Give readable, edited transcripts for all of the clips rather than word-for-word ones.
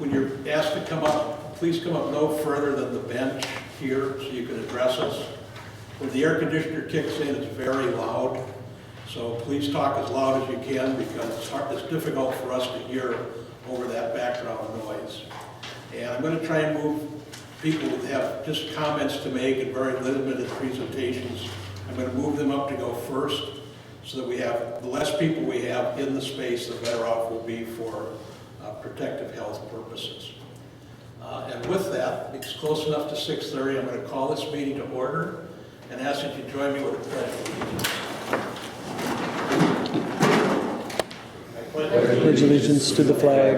when you're asked to come up, please come up no further than the bench here so you can address us. When the air conditioner kicks in, it's very loud, so please talk as loud as you can because it's difficult for us to hear over that background noise. And I'm going to try and move people that have just comments to make and very limited presentations. I'm going to move them up to go first so that we have, the less people we have in the space, the better off we'll be for protective health purposes. And with that, it's close enough to 6:30. I'm going to call this meeting to order and ask that you join me with a pledge of allegiance. I pledge allegiance to the flag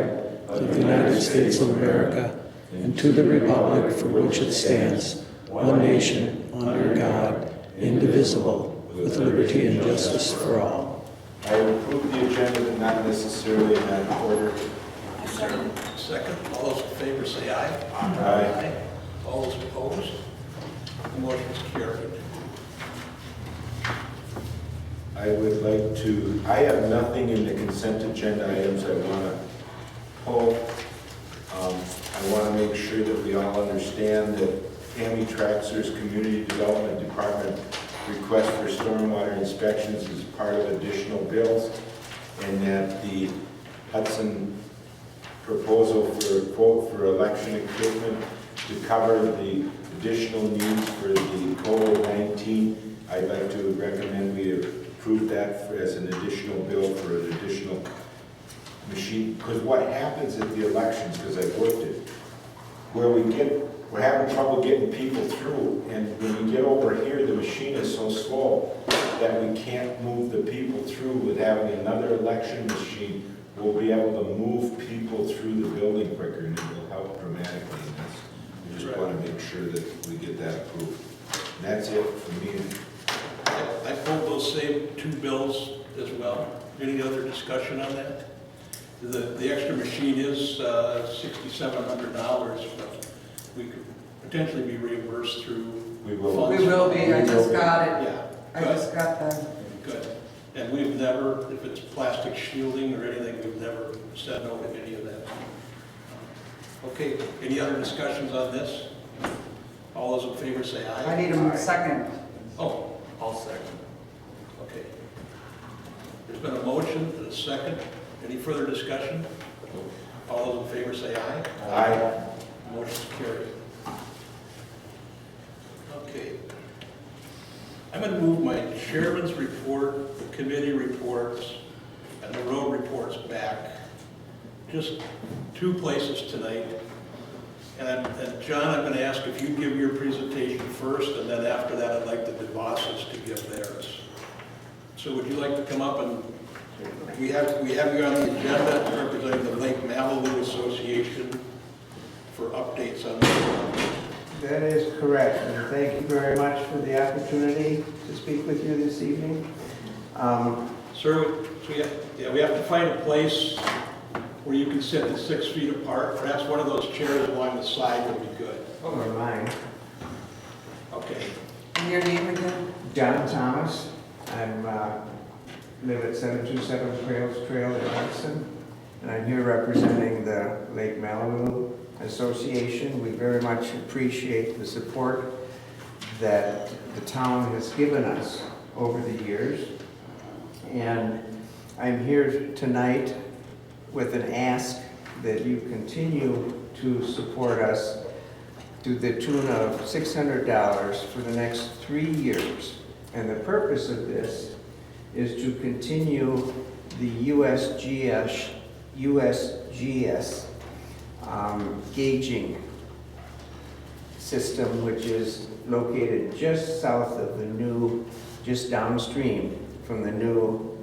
of the United States of America and to the republic for which it stands, one nation, under God, indivisible, with liberty and justice for all. I approve the agenda, but not necessarily in that order. Second. All those in favor say aye. Aye. All those opposed? The motion is carried. I would like to, I have nothing in the consent agenda items I want to pull. I want to make sure that we all understand that Tammy Traxler's Community Development Department request for stormwater inspections is part of additional bills, and that the Hudson proposal for a quote for election equipment to cover the additional needs for the COVID-19, I'd like to recommend we approve that as an additional bill for an additional machine. Because what happens at the elections, because I've worked it, where we're having trouble getting people through, and when we get over here, the machine is so slow that we can't move the people through. With having another election machine, we'll be able to move people through the building quicker, and it will help dramatically in this. We just want to make sure that we get that approved. And that's it for me. I pulled those same two bills as well. Any other discussion on that? The extra machine is $6,700, but we could potentially be reimbursed through We will. funds. We will be, I just got it. Yeah, I just got the, good. And we've never, if it's plastic shielding or anything, we've never said no to any of that. Okay, any other discussions on this? All those in favor say aye. I need a second. Oh, I'll second. Okay. There's been a motion and a second. Any further discussion? All those in favor say aye. Aye. Motion's carried. Okay. I'm going to move my chairman's report, the committee reports, and the road reports back. Just two places tonight. And John, I'm going to ask if you give your presentation first, and then after that, I'd like the bosses to give theirs. So would you like to come up and, we have you on the agenda representing the Lake Malibu Association for updates on this. That is correct, and thank you very much for the opportunity to speak with you this evening. Sir, so we have to find a place where you can sit at 6 feet apart. Perhaps one of those chairs along the side would be good. Or mine. Okay. And your name again? John Thomas. I live at 727 Trails Trail in Hudson, and I'm here representing the Lake Malibu Association. We very much appreciate the support that the town has given us over the years. And I'm here tonight with an ask that you continue to support us to the tune of $600 for the next 3 years. And the purpose of this is to continue the USGS gauging system, which is located just south of the new, just downstream from the new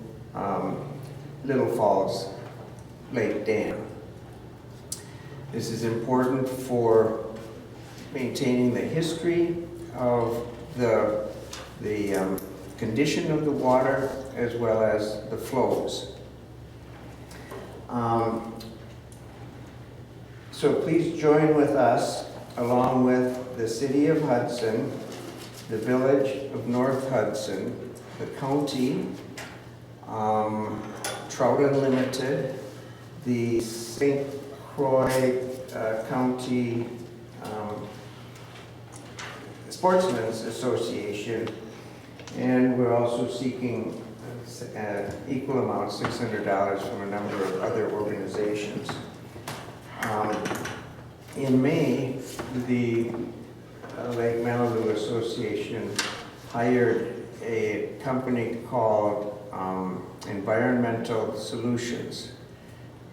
Little Falls Lake Dam. This is important for maintaining the history of the condition of the water as well as the flows. So please join with us, along with the City of Hudson, the Village of North Hudson, the county, Trout Unlimited, the St. Croy County Sportsmen's Association, and we're also seeking equal amount, $600, from a number of other organizations. In May, the Lake Malibu Association hired a company called Environmental Solutions,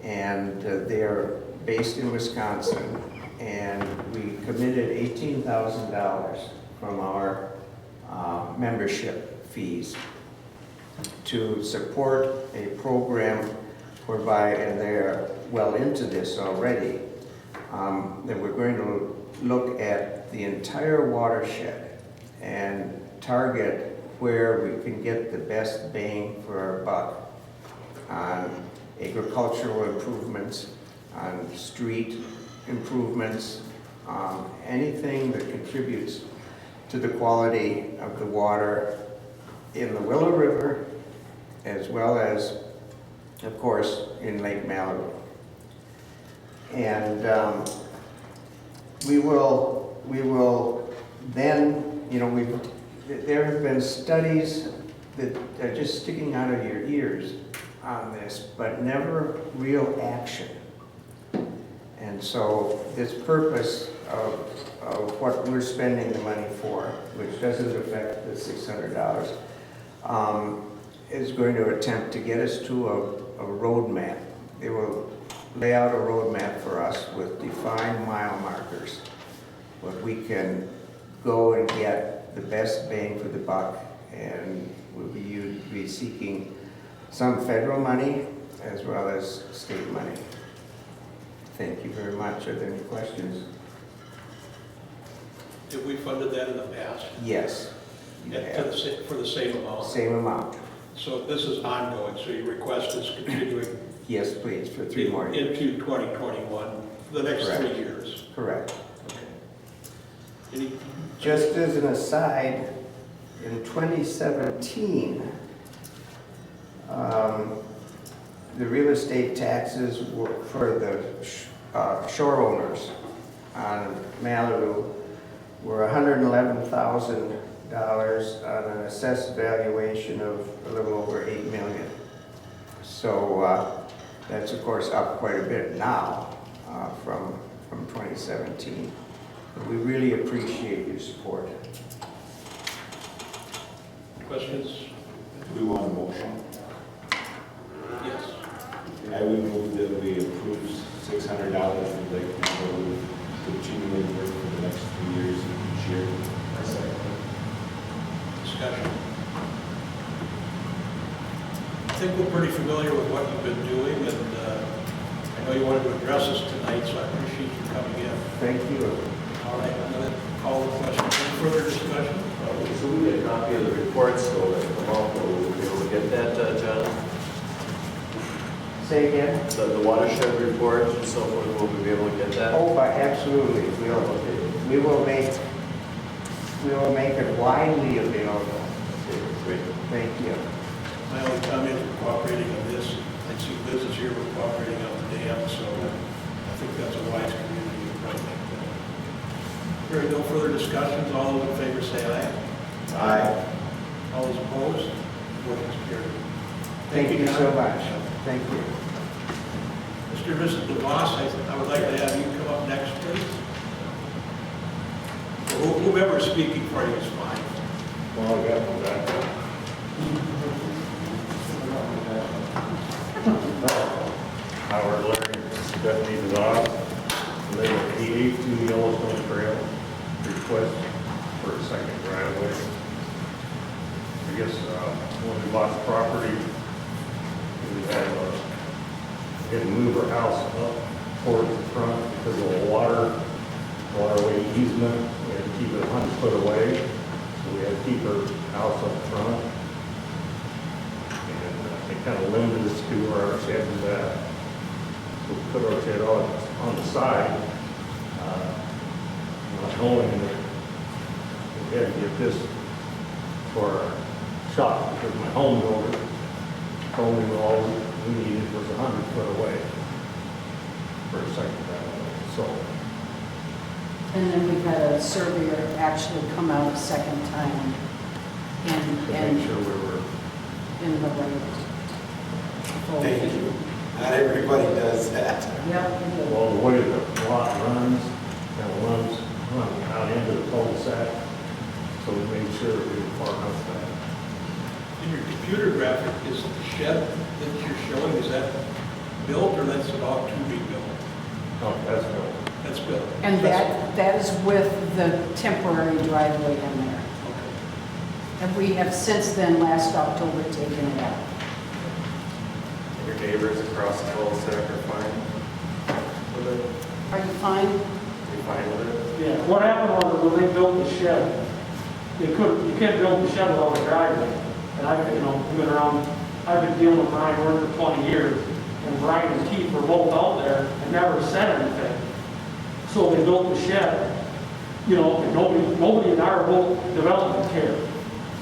and they're based in Wisconsin, and we committed $18,000 from our membership fees to support a program whereby, and they're well into this already, that we're going to look at the entire watershed and target where we can get the best bang for our buck on agricultural improvements, on street improvements, anything that contributes to the quality of the water in the Willow River, as well as, of course, in Lake Malibu. And we will then, you know, there have been studies that are just sticking out of your ears on this, but never real action. And so this purpose of what we're spending the money for, which doesn't affect the $600, is going to attempt to get us to a roadmap. They will lay out a roadmap for us with defined mile markers, where we can go and get the best bang for the buck, and we'll be seeking some federal money as well as state money. Thank you very much. Are there any questions? Have we funded that in the past? Yes. You have. For the same amount? Same amount. So this is ongoing, so your request is continuing? Yes, please, for 3 more years. Into 2021, the next Correct. 3 years? Correct. Any? Just as an aside, in 2017, the real estate taxes were for the shore owners on Malibu were $111,000 on an assessed valuation of a little over $8 million. So that's of course up quite a bit now from 2017. But we really appreciate your support. Questions? Do we want a motion? Yes. I would move that we approve $600 for Lake Malibu, continuing work for the next 3 years each year. Discussion. I think we're pretty familiar with what you've been doing, and I know you wanted to address us tonight, so I appreciate you coming in. Thank you. All right, I'm going to call the question. Any further discussion? So we get a copy of the reports, so that come out, we'll be able to get that, John? Say again? The watershed report and so forth, will we be able to get that? Oh, absolutely. We will make it widely available. Okay, great. Thank you. My only comment is cooperating on this. I see business here, we're cooperating on the dam, so I think that's a wise community appointment. Hearing no further discussions, all those in favor say aye. Aye. All those opposed? Motion is carried. Thank you so much. Thank you. Mr. and Mrs. DeVos, I would like to have you come up next, please. Or whoever's speaking for you is fine. Well, I got one back. Howard Larry, Deputy DeVos, live at 882 Yellowstone Trail, request for a second driveway. I guess when we bought the property, we had to move our house up towards the front because of the waterway easement. We had to keep it 100 foot away, so we had to keep our house up front. And it kind of limited us to where our shed was at. So we put our shed on the side, not knowing that we had to get this for our shop because my home builder told me all we needed was 100 foot away. for a second driveway, so. And then we had a surveyor actually come out a second time To and make sure we were, in the right. Thank you. Not everybody does that. Yep, we did. well, the way the lot runs, kind of runs out into the cul-de-sac, so we made sure we were far enough back. In your computer graphic, is the shed that you're showing, is that built or that's about to be built? Oh, that's good. That's built. And that is with the temporary driveway in there. Okay. And we have since then, last October, taken it out. Your neighbors across the cul-de-sac are fine with it? Are you fine? You fine with it? Yeah, what happened was when they built the shed, you can't build the shed without a driveway. And I've been around, I've been dealing with Brian Ward for 20 years, and Brian and Keith were both out there and never said anything. So they built the shed, and nobody in our whole development cared.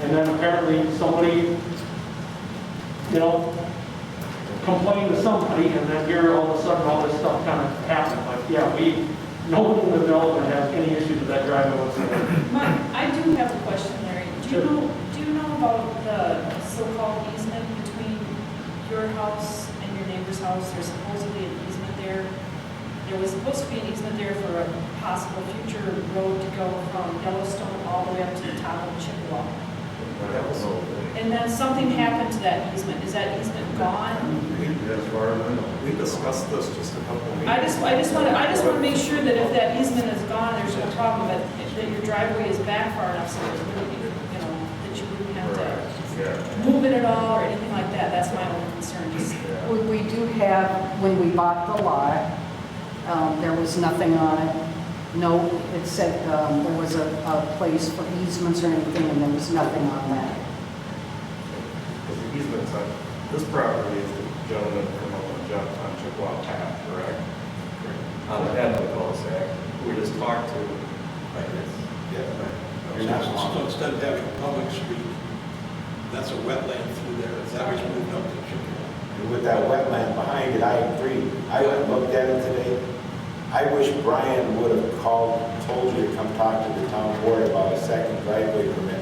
And then apparently somebody, complained to somebody, and then here all of a sudden all this stuff kind of happened. But yeah, nobody in the development has any issues with that driveway whatsoever. I do have a question, Larry. Do you know about the so-called easement between your house and your neighbor's house? There's supposedly an easement there. There was supposed to be an easement there for a possible future road to go from Yellowstone all the way up to the top of Chippewa. I don't know. And then something happened to that easement. Is that easement gone? As far as I know. We discussed this just a couple of weeks. I just want to make sure that if that easement is gone, there's no problem, that your driveway is back far enough so there's really, that you wouldn't have to Yeah. move it at all or anything like that. That's my only concern. Just Yeah. We do have, when we bought the lot, there was nothing on it. No, it said there was a place for easements or anything, and there was nothing on that. Because the easements on this property is the gentleman from on Chippewa Path, correct? On the end of the cul-de-sac, we just talked to. Yeah. You're not So wrong. instead of having a public street, that's a wetland through there, that was moved up to Chippewa. And with that wetland behind it, I agree. I looked at it today. I wish Brian would have told you to come talk to the town board about a second driveway permit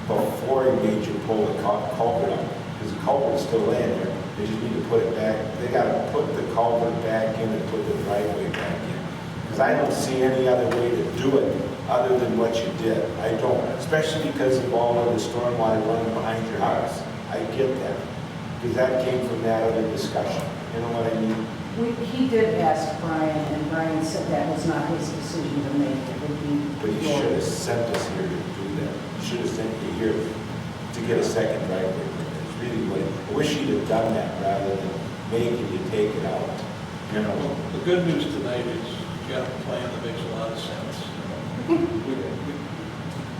before he made you pull the culvert up. Because the culvert's still laying there. They just need to put it back. They gotta put the culvert back in and put the driveway back in. Because I don't see any other way to do it other than what you did. I don't, especially because of all of the stormwater running behind your house. I get that. Because that came from that other discussion. You know what I mean? He did ask Brian, and Brian said that was not his decision to make. It would be But you should have sent us here to do that. You should have sent you here to get a second driveway permit. It's really what, I wish you'd have done that rather than making you take it out. You know? Well, the good news tonight is you got a plan that makes a lot of sense.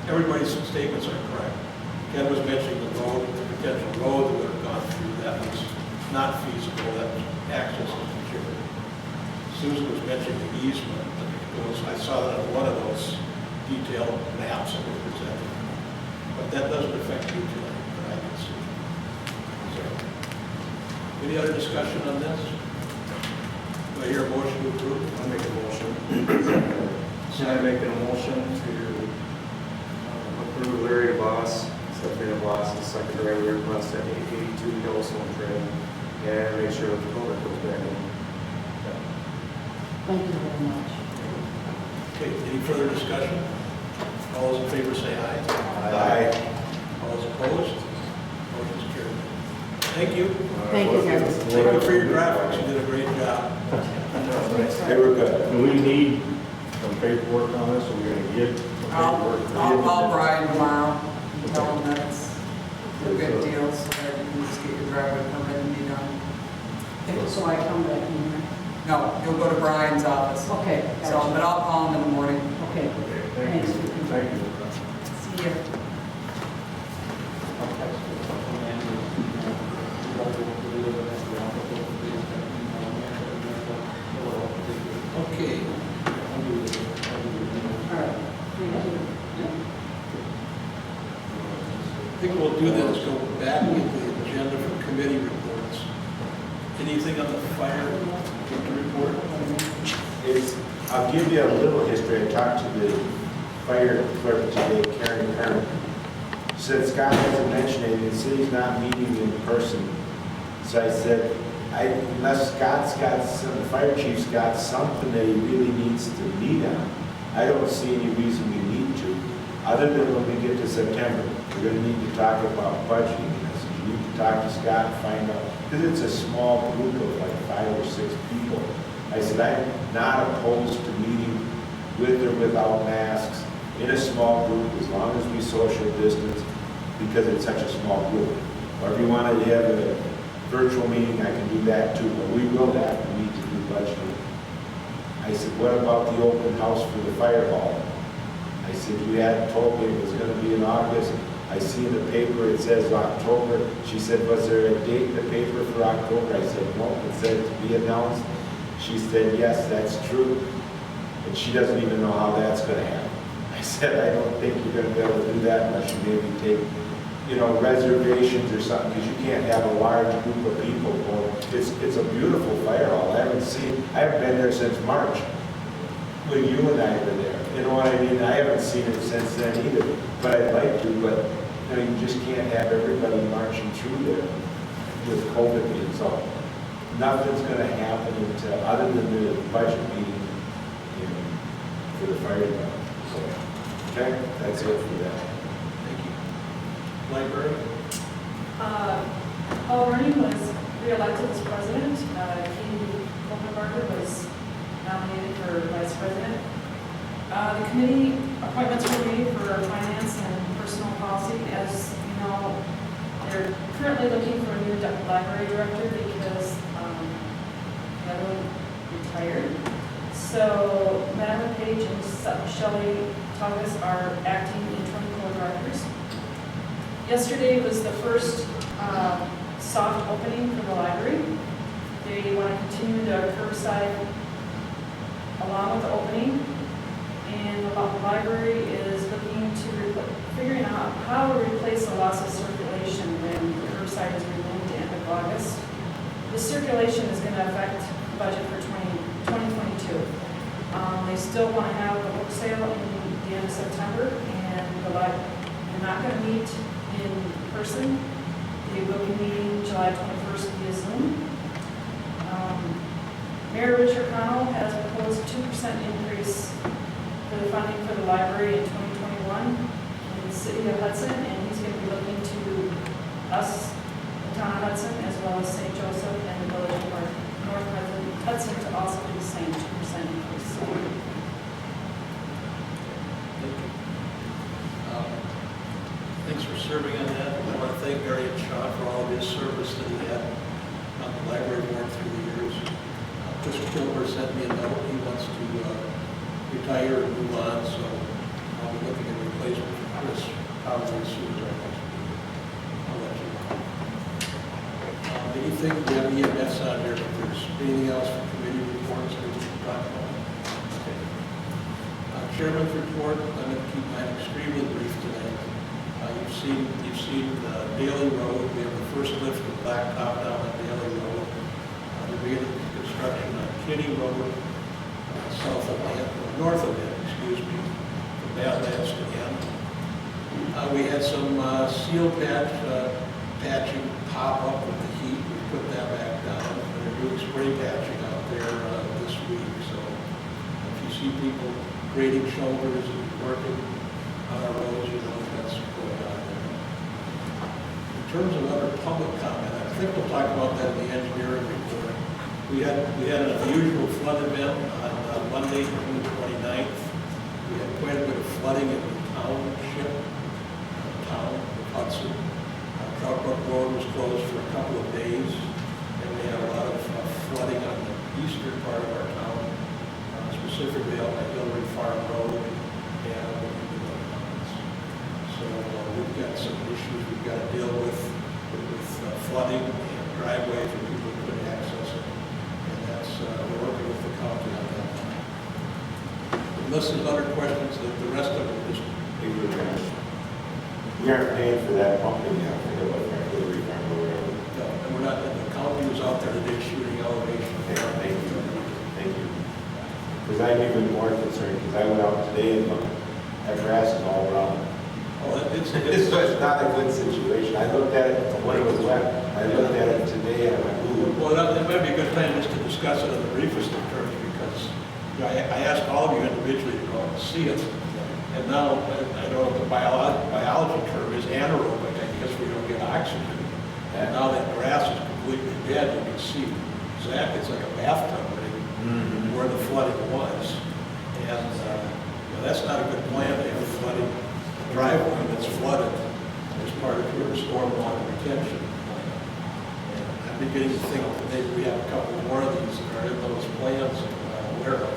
Everybody's statements are correct. Ken was mentioning the road, the potential road that would have gone through, that was not feasible, that access was secured. Susan was mentioning the easement, I saw that on one of those detailed maps that were presented. But that doesn't affect you tonight, that I can see. So, any other discussion on this? Do I hear a motion to approve? I'll make a motion. Should I make a motion to approve Larry DeVos, Stephanie DeVos' second driveway request at 882 Yellowstone Trail, and make sure that the culvert goes back in? Thank you very much. Okay, any further discussion? All those in favor say aye. Aye. All those opposed? Motion's carried. Thank you. Thank you, guys. Thank you for your graphics, you did a great job. They were good. Do we need some paperwork on this, or we're gonna get some paperwork? I'll call Brian tomorrow and tell him that it's a good deal so that you can just get your driveway permit and be done. So I come back in here. No, you'll go to Brian's office. Okay, So, gotcha. but I'll call him in the morning. Okay. Okay, thank you. Thank you. See you. Okay. All right. Thank you. I think what we'll do then is go back with the agenda for committee reports. Anything on the fire I'll give you a little history. I talked to the fire clerk today, Karen Kern. Said Scott hasn't mentioned it, the city's not meeting in person. So I said, unless Scott's got some, the fire chief's got something that he really needs to meet on, I don't see any reason we need to, other than when we get to September. We're gonna need to talk about budgeting. And I said, you need to talk to Scott and find out, because it's a small group of like 5 or 6 people. I said, I'm not opposed to meeting with or without masks in a small group, as long as we social distance, because it's such a small group. Or if you wanted to have a virtual meeting, I can do that too, but we will have to meet to do budgeting. I said, what about the open house for the fire hall? I said, you had told me it was gonna be in August. I see in the paper it says October. She said, was there a date in the paper for October? I said, no, it said to be announced. She said, yes, that's true. And she doesn't even know how that's gonna happen. I said, I don't think you're gonna be able to do that unless you maybe take, reservations or something, because you can't have a large group of people going. It's a beautiful fire hall. I haven't been there since March when you and I were there. You know what I mean? I haven't seen it since then either, but I'd like to, but you just can't have everybody marching through there with COVID being so. Nothing's gonna happen until, other than the budget meeting for the fire department. So, okay, that's it for that. Thank you. Library? Paul Rooney was re-elected as president. Katie Kopenberger was nominated for vice president. The committee appointments were made for finance and personal policy. As you know, they're currently looking for a new library director because the other one retired. So Madam Page and Shelley Thomas are acting interim co-directors. Yesterday was the first soft opening for the library. They want to continue the curbside along with the opening. And the library is looking to figuring out how to replace the loss of circulation when the curbside is removed at the end of August. The circulation is going to affect the budget for 2022. They still want to have the book sale in the end of September, and they're not going to meet in person. They will be meeting July 21st via Zoom. Mayor Richard Connell has proposed a 2% increase for the funding for the library in 2021 in the city of Hudson, and he's going to be looking to us, the town of Hudson, as well as St. Joseph and the village of North Hudson to also do the same 2% increase. Thanks for serving on that. I want to thank Barry and Shaw for all of his service that he had on the library board through the years. Chris Kilmer sent me a note. He wants to retire and move on, so I'll be looking at a replacement for Chris probably as soon as our next meeting. I'll let you know. Anything, we have EMS on here, if there's anything else for committee reports that we should talk about? Okay. Chairman's report, I'm going to keep mine extremely brief tonight. You've seen Daly Road. We have the first lift of blacktop down on Daly Road. We're beginning construction on Kinney Road, north of it, from Badlands to N. We had some seal patching pop up with the heat. We put that back down. They're doing spray patching out there this week. So if you see people grading shoulders and working on our roads, you know that's going on there. In terms of other public comment, I think we'll talk about that in the engineering report. We had an unusual flood event on Monday, June 29th. We had quite a bit of flooding in the town of Hudson. Troutbrook Road was closed for a couple of days, and we had a lot of flooding on the eastern part of our town, specifically out by Hillary Farm Road and so we've got some issues we've got to deal with flooding and driveways where people couldn't access it. We're working with the county on that. Unless there's other questions, the rest of it is. We aren't paying for that pumping now, for the Hillary Farm or whatever. No, and we're not, the county was out there today shooting elevation. Okay, thank you. Because I'm even more concerned, because I went out today and looked, that grass is all brown. Oh, So it's not a good situation. I looked at it when it was wet. I looked at it today and I went, ooh. Well, that might be a good time just to discuss it in the briefest of terms, because you know, I asked all of you individually to go out and see it. And now, I know what the biology term is anaerobic, I guess we don't get oxygen. And now that grass is completely dead, you can see exactly, it's like a bathtub where the flooding was. And you know, that's not a good plan to have flooding driveway that's flooded as part of your stormwater retention plan. And I'm beginning to think that maybe we have a couple more of these that are in those plans that we're not aware of.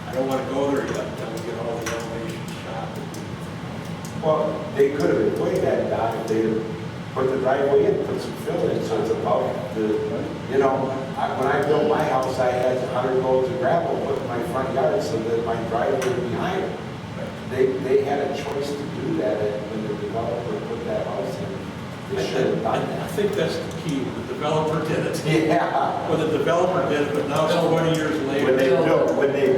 I don't want to go there yet until we get all the elevations shot. Well, they could have avoided that, Don, if they put the driveway in, put some fill in, so it's about the, you know, when I built my house, I had 100 loads of gravel put in my front yard so that my driveway would be higher. They had a choice to do that, and when the developer put that house in, they should have done that. I think that's the key. The developer did it. Yeah. Well, the developer did it, but now 20 years later. When they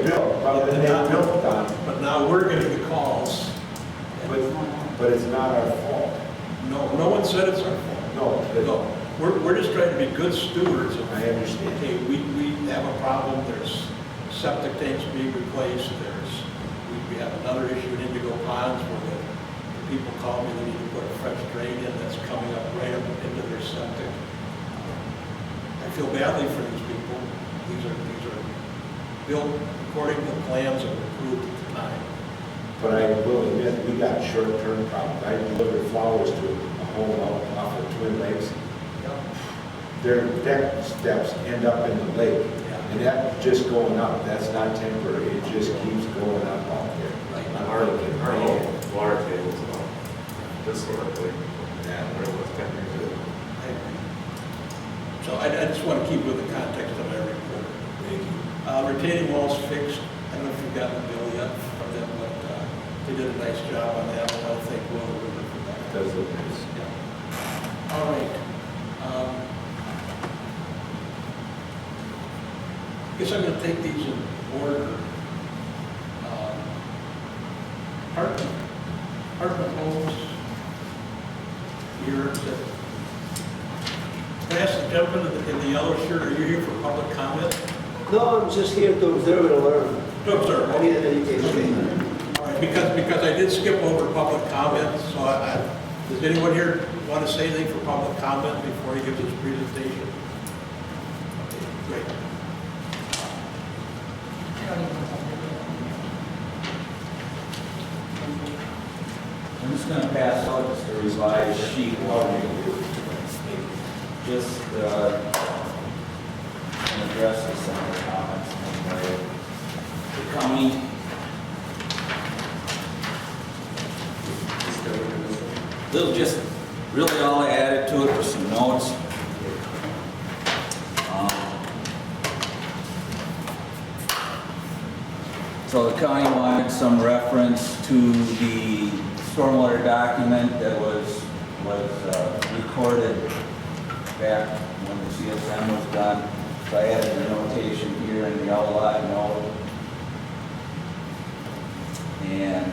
built, Don. But now we're getting the calls. But it's not our fault. No one said it's our fault. No. We're just trying to be good stewards. I understand. Okay, we have a problem. There's septic tanks being replaced. We have another issue in Indigo Ponds where the people call me, they need to put a fresh drain in that's coming up right up into their septic. I feel badly for these people. These are built according to the plans that were approved at the time. But I will admit, we got short-term problems. I delivered flowers to a home out off of Twin Lakes. Their deck steps end up in the lake. And that's just going up. That's not temporary. It just keeps going up out there. Our water tables, historically, where it was 10 years ago. I agree. So I just want to keep with the context of my report. Thank you. Retaining walls fixed. I don't know if you've gotten the bill yet from them, but they did a nice job on that. I want to thank Will River for that. It does look nice. Yeah. All right. I guess I'm going to take these in order. Apartment homes. Here. Can I ask the gentleman in the yellow shirt, are you here for public comment? No, I'm just here to observe and learn. To observe. I need an education. All right, because I did skip over public comment, so does anyone here want to say anything for public comment before he gives his presentation? Okay, great. I'm just going to pass out just a revised sheet. Just address some of the comments made by the county. Just really all I added to it was some notes. So the county wanted some reference to the stormwater document that was recorded back when the CSM was done. So I added a notation here in the yellow line note. And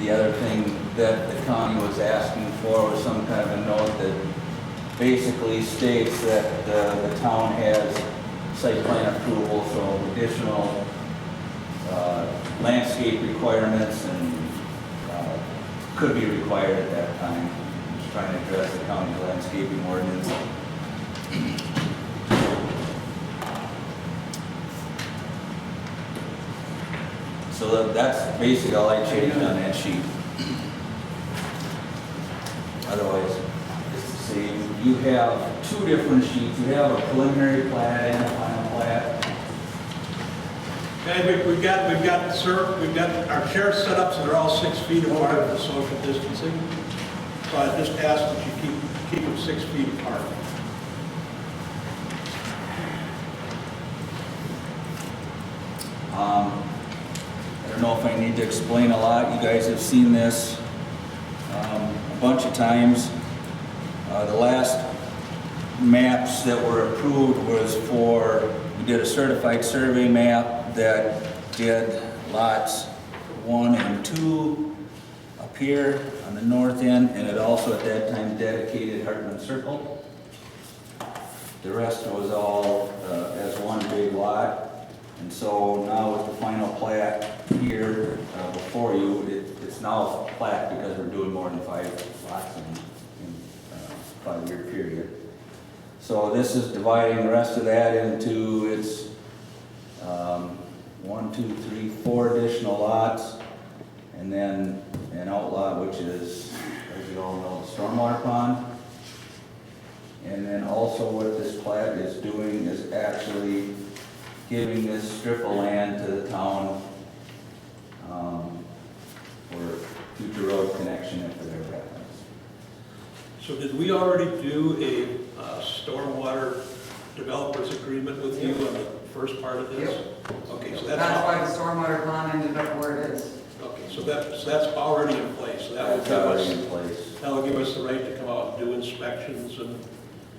the other thing that the county was asking for was some kind of a note that basically states that the town has site plan approval, so additional landscape requirements and could be required at that time. Just trying to address the county landscaping ordinance. So that's basically all I changed on that sheet. Otherwise, it's the same. You have two different sheets. You have a preliminary plat and a final plat. Okay, we've got our chairs set up so they're all 6 feet apart for social distancing. So I just ask that you keep them 6 feet apart. I don't know if I need to explain a lot. You guys have seen this a bunch of times. The last maps that were approved was we did a certified survey map that did lots 1 and 2 up here on the north end, and it also at that time dedicated Hartman Circle. The rest was all as one big lot, and so now with the final plat here before you, it's now a plat because we're doing more than 5 lots in a 5-year period. So this is dividing the rest of that into its 1, 2, 3, 4 additional lots, and then an outlot, which is, as you all know, the stormwater pond. And then also what this plat is doing is actually giving this strip of land to the town for future road connection if it ever happens. So did we already do a stormwater developers agreement with you on the first part of this? Okay, so That's why the stormwater pond ended up where it is. Okay, so that's already in place. That will That's give already us, in place. that will give us the right to come out and do inspections and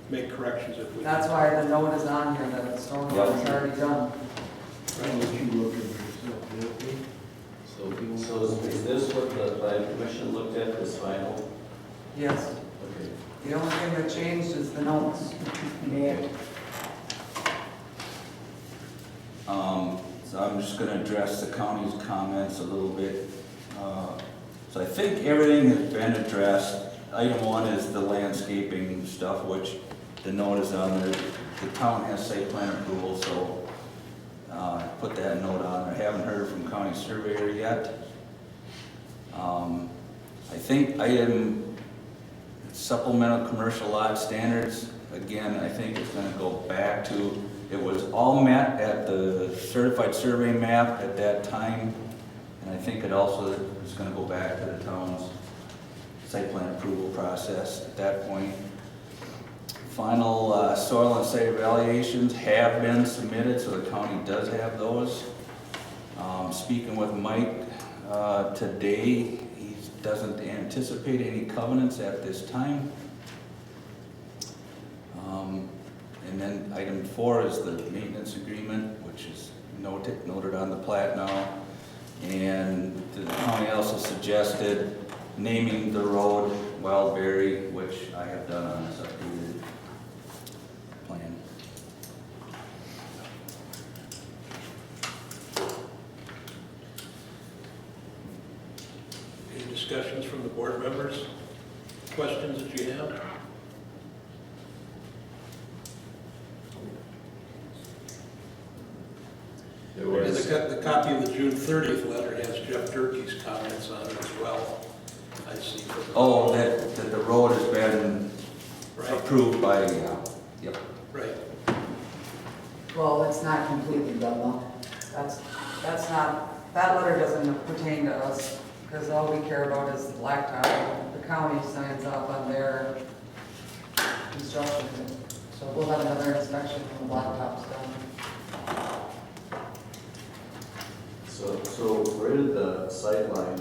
make corrections if we. That's why the note is on here that the stormwater is already done. So is this what the planning commission looked at, this final? Yes. Okay. The only thing that changed is the notes. So I'm just going to address the county's comments a little bit. So I think everything has been addressed. Item 1 is the landscaping stuff, which the note is on there. The town has site plan approval, so I put that note on there. I haven't heard from county surveyor yet. I think item supplemental commercial lot standards, again, I think it's going to go back to, it was all met at the certified survey map at that time, and I think it also is going to go back to the town's site plan approval process at that point. Final soil and site evaluations have been submitted, so the county does have those. Speaking with Mike today, he doesn't anticipate any covenants at this time. And then item 4 is the maintenance agreement, which is noted on the plat now. And the county also suggested naming the road Wildberry, which I have done on this updated plan. Any discussions from the board members? Questions that you have? And the copy of the June 30th letter has Jeff Durkee's comments on it as well. I see. Oh, that the road has been Right. approved by, yep. Right. Well, it's not completely done though. That's not, that letter doesn't pertain to us, because all we care about is the blacktop. The county signs off on their construction. So we'll have another inspection when the blacktop's done. So where did the sightline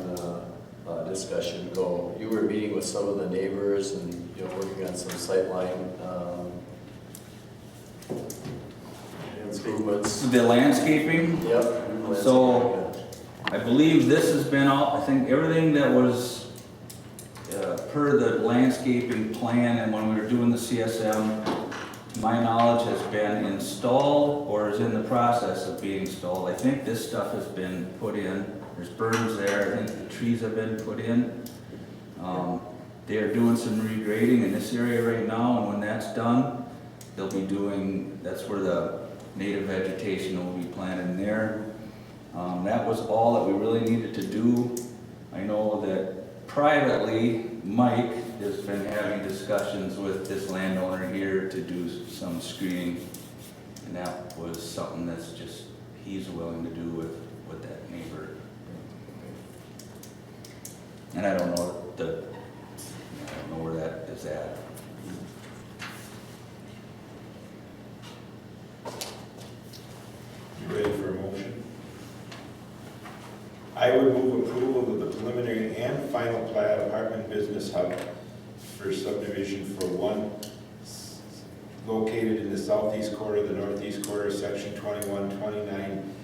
discussion go? You were meeting with some of the neighbors and, you know, working on some sightline improvements. The landscaping? Yep. So, I believe this has been all, I think everything that was per the landscaping plan and when we were doing the CSM, to my knowledge, has been installed or is in the process of being installed. I think this stuff has been put in. There's berms there. I think the trees have been put in. They are doing some regrading in this area right now, and when that's done, they'll be doing, that's where the native vegetation will be planted there. That was all that we really needed to do. I know that privately, Mike has been having discussions with this landowner here to do some screening, and that was something that's just, he's willing to do with that neighbor. And I don't know where that is at. You ready for a motion? I would move approval of the preliminary and final plat of Hartman Business Hub for subdivision for 1 located in the southeast quarter, the northeast quarter, section 21, 29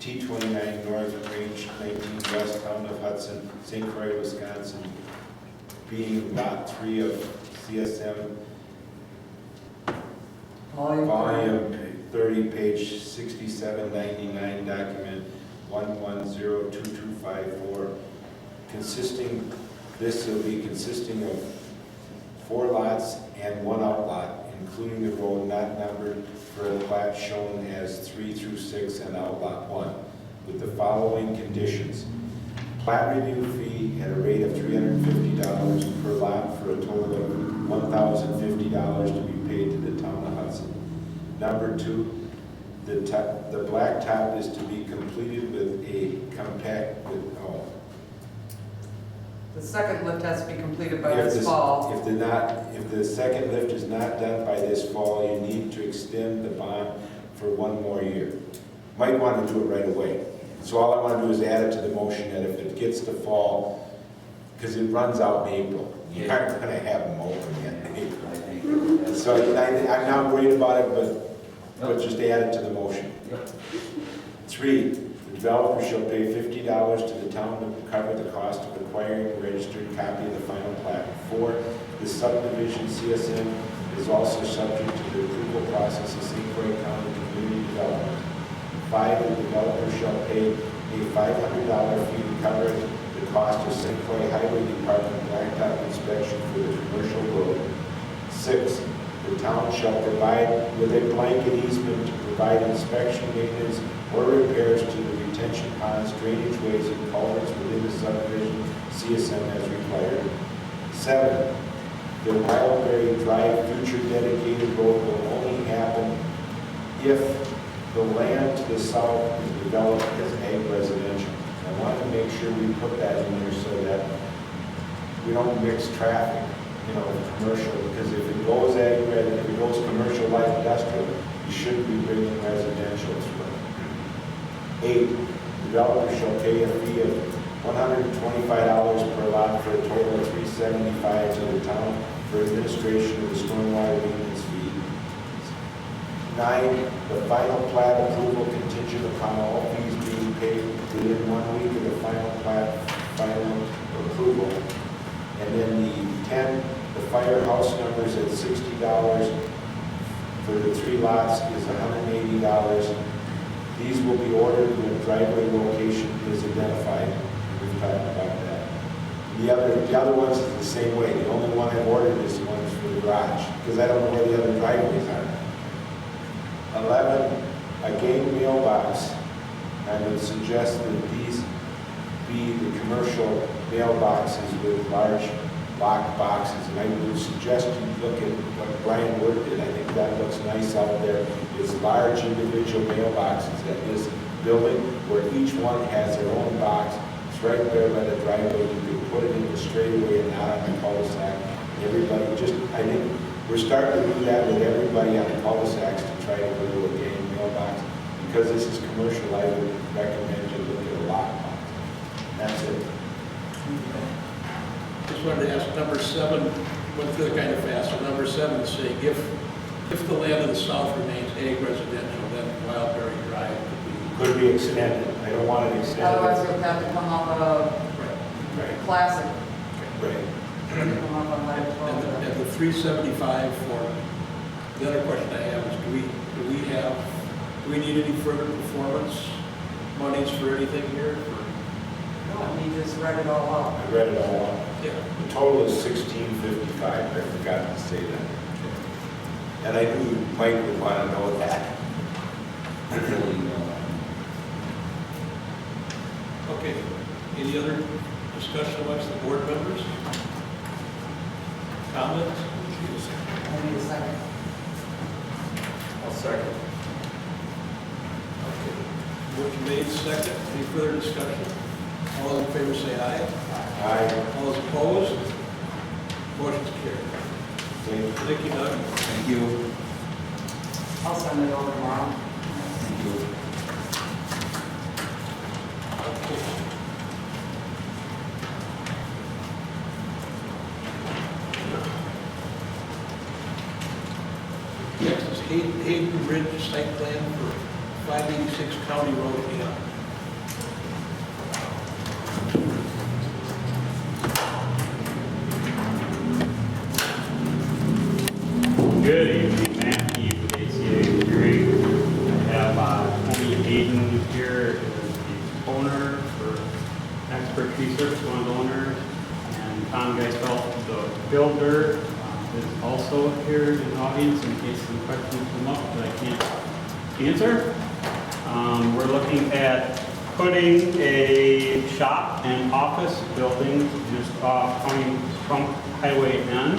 T29 North, Range 19 West, Town of Hudson, St. Croix, Wisconsin, being Lot 3 of CSM Volume 30, page 6799, document 1102254, this will be consisting of 4 lots and 1 outlot, including the road not numbered for a plat shown as 3 through 6 and outlot 1, with the following conditions. Plat review fee at a rate of $350 per lot for a total of $1,050 to be paid to the town of Hudson. Number 2, the blacktop is to be completed with a The second lift has to be completed by this fall. If the second lift is not done by this fall, you need to extend the bond for 1 more year. Might want to do it right away. So all I want to do is add it to the motion that if it gets to fall, because it runs out in April, you aren't going to have them open yet in April. So I'm not worried about it, but just add it to the motion. 3, the developer shall pay $50 to the town to cover the cost of acquiring a registered copy of the final plat. 4, the subdivision CSM is also subject to the approval process of St. Croix County Community Development. 5, the developer shall pay a $500 fee to cover the cost of St. Croix Highway Department blacktop inspection for the commercial road. 6, the town shall provide with a blanket easement to provide inspection, maintenance, or repairs to the retention ponds, drainage ways, and culverts within the subdivision CSM as required. 7, the Wildberry Drive future dedicated road will only happen if the land to the south is developed as ag residential. I want to make sure we put that in there so that we don't mix traffic, commercial, because if it goes commercial light industrial, you shouldn't be bringing residential through it. 8, developer shall pay a fee of $125 per lot for a total of $375 to the town for administration of the stormwater maintenance fee. 9, the final plat approval contingent upon all fees being paid within 1 week of the final plat final approval. And then the 10, the firehouse numbers at $60 for the 3 lots is $180. These will be ordered when driveway location is identified. We've talked about that. The other ones is the same way. The only one I've ordered is the ones for the garage, because I don't know where the other driveways are. 11, a game mailbox. I would suggest that these be the commercial mailboxes with large locked boxes. And I would suggest you look at what Brian Wood did. I think that looks nice out there. It's large individual mailboxes at this building where each one has their own box. It's right there by the driveway. You can put it in the straightaway and not on the cul-de-sac. Everybody I think we're starting to do that with everybody on the cul-de-sacs to try to go to a game mailbox. Because this is commercial, I would recommend you look at a lockbox. That's it. Just wanted to ask number 7, went through it kind of fast. So number 7 is saying if the land to the south remains ag residential, then Wildberry Drive Could be extended. I don't want it extended. Otherwise, it would have to come off of Right. classic. Right. Come off on Highway 12. and the 375 for, the other question I have is do we need any further performance monies for anything here? No, he just read it all out. I read it all out. Yeah. The total is $1655. I forgot to say that. And I knew Mike would want to know that. Okay. Any other discussion amongst the board members? Comments? I need a second. I'll second. Okay. Motion made, second. Any further discussion? All those in favor say aye. Aye. All those opposed? Motion's carried. Thank you, Doug. Thank you. I'll send it over tomorrow. Thank you. Next is Hayden Ridge site plan for 586 County Road 8. owner for expert research, one of the owners, and Tom Geisfeld, the builder, is also here in the audience in case some questions come up that I can't answer. We're looking at putting a shop and office building just off County Trunk Highway N,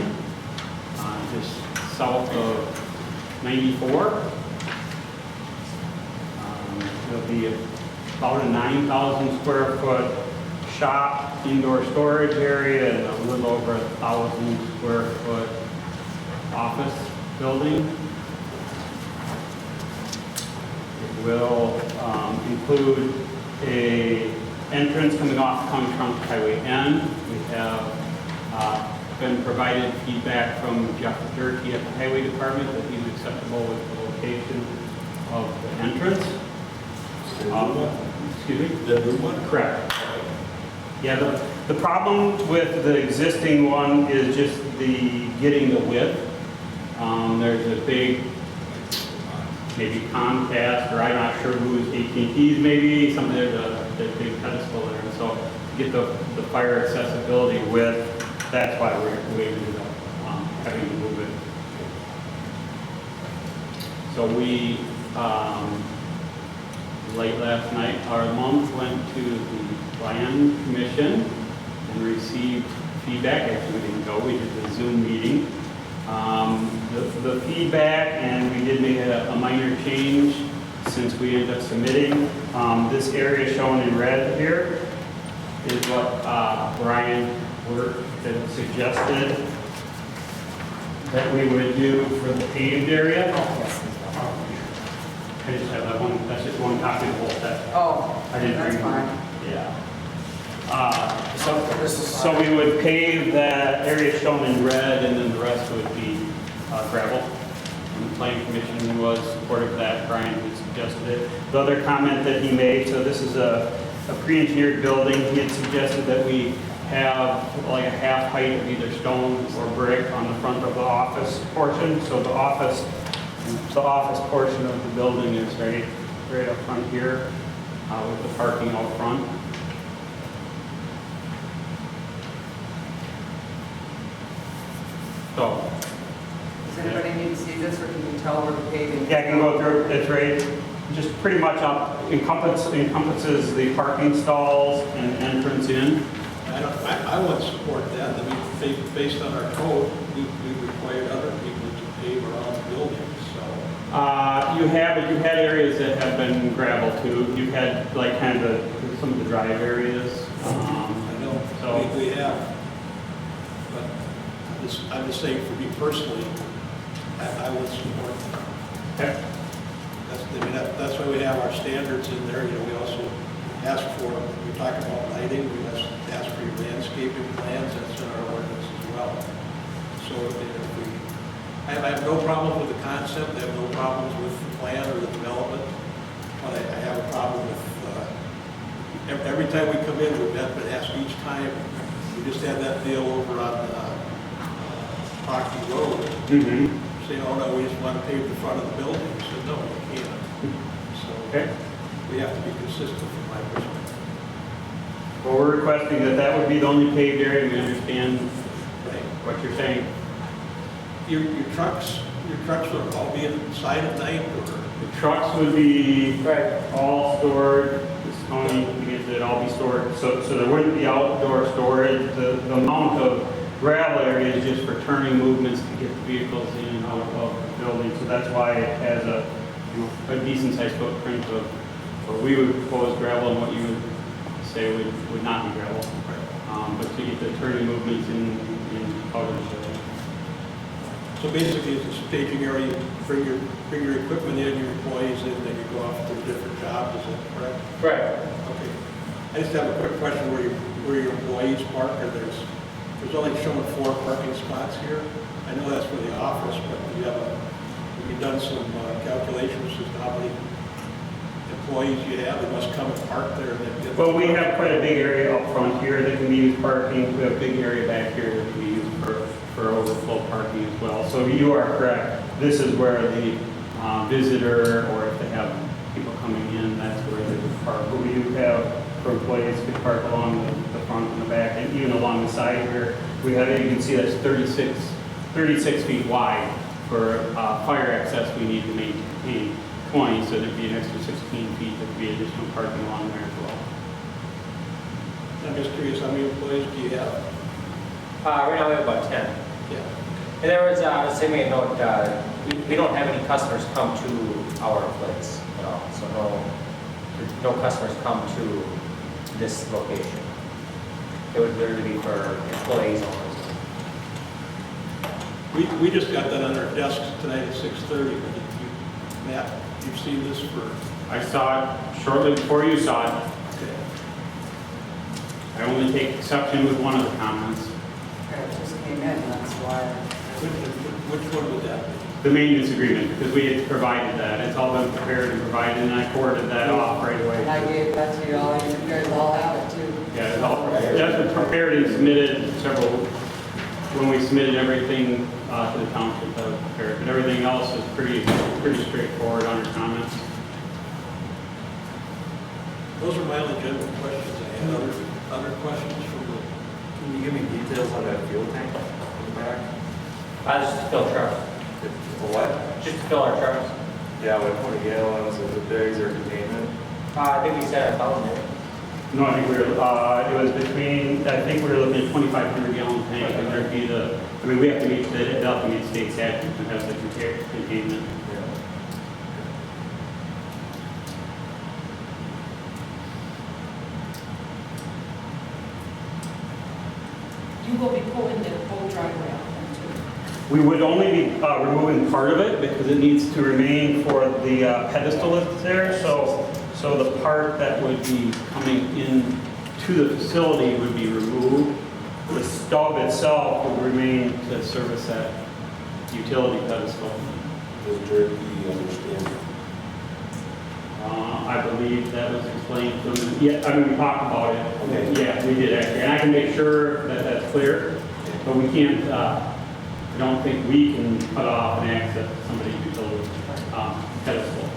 just south of 94. It'll be about a 9,000 square foot shop, indoor storage area, and a little over 1,000 square foot office building. It will include a entrance coming off County Trunk Highway N. We have been provided feedback from Jeff Durkee at the Highway Department that he's acceptable with the location of the entrance. Excuse me? The new one? Correct. Yeah, the problem with the existing one is just getting the width. There's a big, maybe Comcast, or I'm not sure who's, AT&T's maybe, something, there's a big pedestal there. And so to get the fire accessibility width, that's why we ended up having to move it. So we, late last night, our month went to the Plan Commission and received feedback. Actually, we didn't go, we did the Zoom meeting. The feedback, and we did make a minor change since we ended up submitting. This area shown in red here is what Brian Wirt had suggested that we would do for the paved area. I just have that one, that's just one copy of the whole set. Oh, I didn't that's bring fine. Yeah. So we would pave that area shown in red, and then the rest would be gravel. And the Plan Commission was supportive of that. Brian had suggested it. The other comment that he made, so this is a pre-engineered building. He had suggested that we have like a half height of either stone or brick on the front of the office portion. So the office portion of the building is right up front here with the parking out front. So, Does anybody need to see this, or can you tell where the paving? yeah, I can go through it. It's right, just pretty much encompasses the parking stalls and entrance in. I would support that. I mean, based on our code, we required other people to pave around buildings, so. You had areas that have been gravel too. You've had like kind of some of the drive areas. I know, So we have. But I'm just saying, for me personally, I would support that. okay. That's why we have our standards in there. You know, we also ask for, we talk about lighting, we ask for your landscaping plans, that's in our ordinance as well. So I have no problem with the concept, I have no problems with the plan or the development, but I have a problem with, every time we come in, we've been asked each time, we just had that deal over on Hockey Road, saying, oh no, we just want to pave the front of the building. We said, no, we can't. So we have to be consistent from my perspective. Well, we're requesting that would be the only paved area. We understand Right. what you're saying. Your trucks will all be inside at night, or? The trucks would be all stored, this county, it'd all be stored, so there wouldn't be outdoor storage. The amount of gravel area is just for turning movements to get the vehicles in and out of the building, so that's why it has a decent sized footprint of what we would propose gravel and what you would say would not be gravel. But to get the turning movements in out of the building. So basically, it's a staging area, you bring your equipment in, your employees in, then you go off to different jobs, is that correct? Right. Okay. I just have a quick question where your employees park, or there's only showing 4 parking spots here. I know that's for the office, but have you done some calculations as to how many employees you have? They must come and park there. Well, we have quite a big area up front here that can be used parking. We have a big area back here that can be used for overflow parking as well. So you are correct. This is where the visitor, or if they have people coming in, that's where they would park. But we do have employees could park along the front and the back, and even along the side here. We have, you can see that's 36 feet wide. For fire access, we need to maintain 20, so there'd be an extra 16 feet, there'd be additional parking along there as well. I'm just curious, how many employees do you have? Right now we have about 10. Yeah. And there was, the same way note, we don't have any customers come to our place at all. So no customers come to this location. It would literally be for employees only. We just got that on our desks tonight at 6:30. Matt, you've seen this for... I saw it shortly before you saw it. Okay. I only take exception with one of the comments. Okay, it just came in, that's why. Which one would that be? The maintenance agreement, because we had provided that. It's all been prepared and provided, and I forwarded that off right away. And I gave that to you all, you guys all have it too. Yeah, it's all, that's been prepared and submitted when we submitted everything to the township, that was prepared. But everything else is pretty straightforward on our comments. Those are my legitimate questions. I had other questions from the... Can you give me details on that fuel tank in the back? Just to fill trucks. For what? Just to fill our trucks. Yeah, like 20 gallons, is it big, is there containment? I think we said 1,000 there. No, I think it was between, I think we were looking at 2,500 gallon tank, and there'd be we have to meet state statute and has the containment. You will be pulling the whole driveway out then too. We would only be removing part of it because it needs to remain for the pedestal that's there. So the part that would be coming in to the facility would be removed. The stub itself would remain to service that utility pedestal. Does Dirk understand? I believe that was explained to them. Yeah, I mean, we talked about it. Okay. Yeah, we did actually. And I can make sure that that's clear, but we can't, I don't think we can cut off and access somebody's utility pedestal.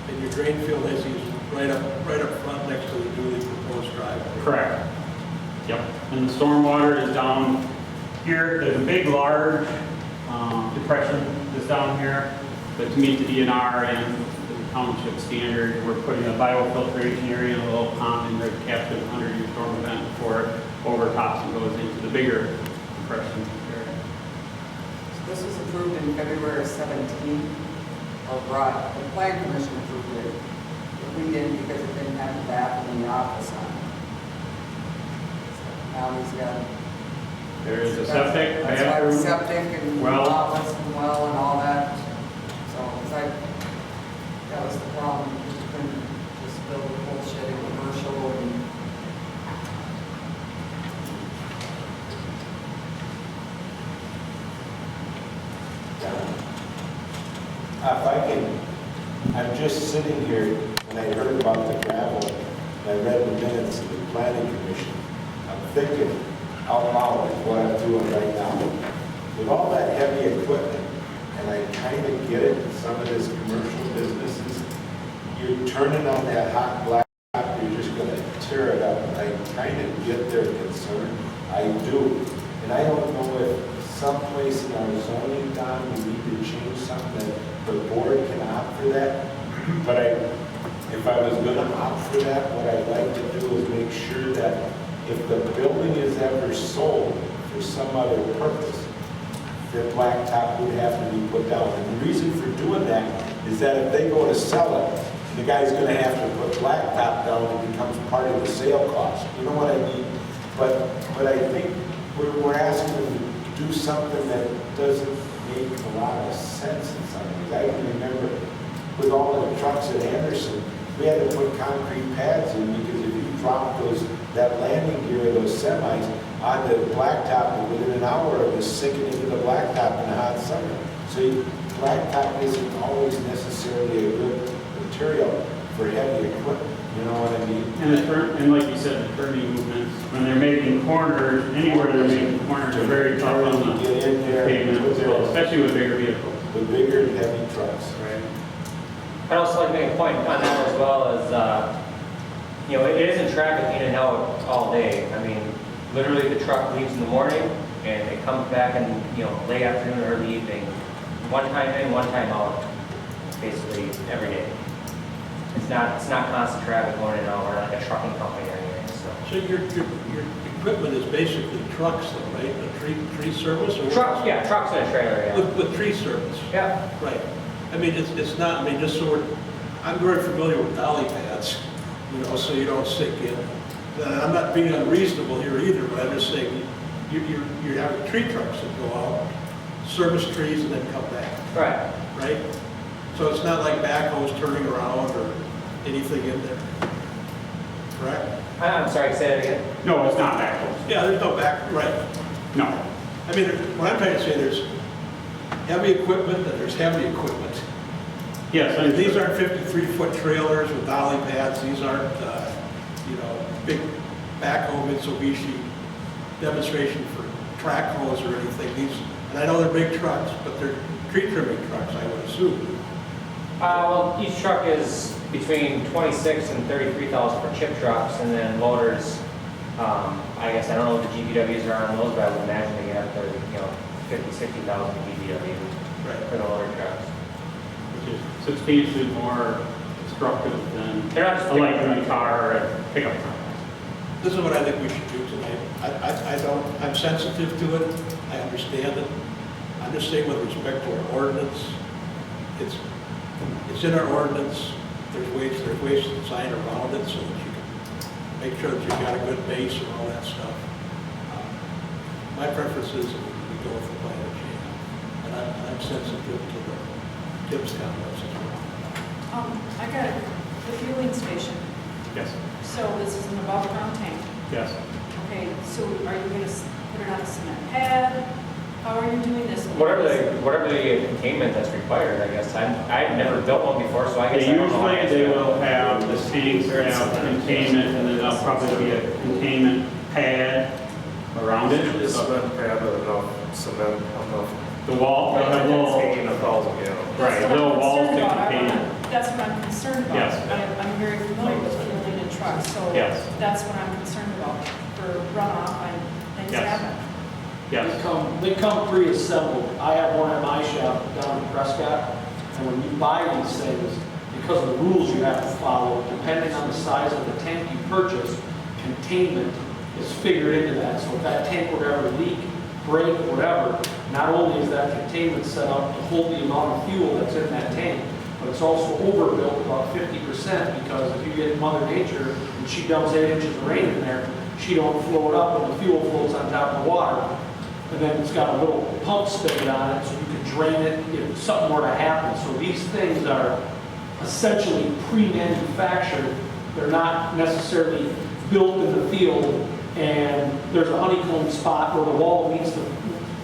And your drain field is right up front next to the newly proposed driveway. Correct. Yep. And the stormwater is down here. There's a big, large depression that's down here, but to meet the DNR and the township standard, we're putting a biofiltration area in a little pond in there to capture the 100-year storm event before it overtops and goes into the bigger depression area. This was approved in February 17, or brought, the plan commission approved it. But we didn't because it didn't have the bathroom in the office on it. So now he's got. There is a septic, That's why the bathroom, septic and well. office and well and all that. So it's like, that was the problem, you couldn't just build a whole shed in commercial and. If I can, I'm just sitting here and I heard about the gravel, and I read the minutes of the planning commission. I'm thinking out loud is what I'm doing right now. With all that heavy equipment, and I kind of get it, in some of this commercial businesses, you're turning on that hot black, you're just going to tear it up. And I kind of get their concern. I do. And I don't know if someplace in our zoning, Don, we need to change something that the board can opt for that. But if I was going to opt for that, what I'd like to do is make sure that if the building is ever sold for some other purpose, that blacktop would have to be put down. And the reason for doing that is that if they go to sell it, the guy's going to have to put blacktop down and it becomes part of the sale cost. You know what I mean? But I think we're asking them to do something that doesn't make a lot of sense in some ways. I can remember with all the trucks at Anderson, we had to put concrete pads in because if you drop that landing gear of those semis on the blacktop, within an hour it was sinking into the blacktop in the hot summer. So blacktop isn't always necessarily a good material for heavy equipment. You know what I mean? And like you said, the turning movements, when they're making corners, anywhere they're making corners, are very tough on the Get in there, pavement as well, especially with bigger vehicles. with bigger and heavy trucks. Right. I'd also like to make a point on that as well as, you know, it isn't traffic in and out all day. I mean, literally the truck leaves in the morning and it comes back in, you know, late afternoon or early evening. One time in, one time out, basically every day. It's not constant traffic going in and out. We're not like a trucking company or anything, so. So your equipment is basically trucks though, right? A tree service or? Trucks, yeah, trucks and a trailer, yeah. With tree service? Yeah. Right. I mean, it's not, I mean, just so I'm very familiar with dolly pads, you know, so you don't sink in. I'm not being unreasonable here either, but I'm just saying, you have tree trucks that go out, service trees and then come back. Right. Right? So it's not like backhoes turning around or anything in there. Correct? I'm sorry, say that again? No, it's not backhoes. Yeah, there's no back, right. No. I mean, what I'm trying to say, there's heavy equipment and there's heavy equipment. Yes, And these aren't 53-foot trailers with dolly pads. These aren't, you know, big backhoe Mitsubishi demonstration for track hoes or anything. These, and I know they're big trucks, but they're tree trimming trucks, I would assume. Well, each truck is between 26 and 33,000 for chip trucks, and then loaders. I guess I don't know what the GVWs are on those, but I would imagine they get up to, you know, 50, 60,000 GVW for the loader trucks. Which is substantially more destructive than They're not just a light duty car or a pickup truck. This is what I think we should do tonight. I'm sensitive to it. I understand it. I'm just saying with respect to our ordinance, it's in our ordinance. There's ways to design around it so that you can make sure that you've got a good base and all that stuff. My preference is that we go with the plan that you have. And I'm sensitive to Tim's comments as well. I got the fueling station. Yes. So this is an above ground tank. Yes. Okay, so are you gonna put it on a cement pad? How are you doing this? Whatever the containment that's required, I guess. I've never built one before, so I guess I don't know. Usually they will have the tanks have containment, and then there'll probably be a containment pad around it. Usually a cement pad with enough cement, enough. The wall, they'll have little, Taking 1,000 gallons. right, little walls to contain it. That's what I'm concerned about. Yes. I'm very familiar with fueling in trucks, so Yes. that's what I'm concerned about for runoff and things Yes. happen. Yes. They come pre-assembled. I have one at my shop down in Prescott, and when you buy these things, because of the rules you have to follow, depending on the size of the tank you purchase, containment is figured into that. So if that tank were to ever leak, break, whatever, not only is that containment set up to hold the amount of fuel that's in that tank, but it's also overbuilt about 50% because if you get Mother Nature and she dumps 8 inches of rain in there, she don't float up and the fuel floats on top of the water. And then it's got a little pump spigot on it so you can drain it if something were to happen. So these things are essentially pre-manufactured. They're not necessarily built in the field and there's a honeycomb spot where the wall meets the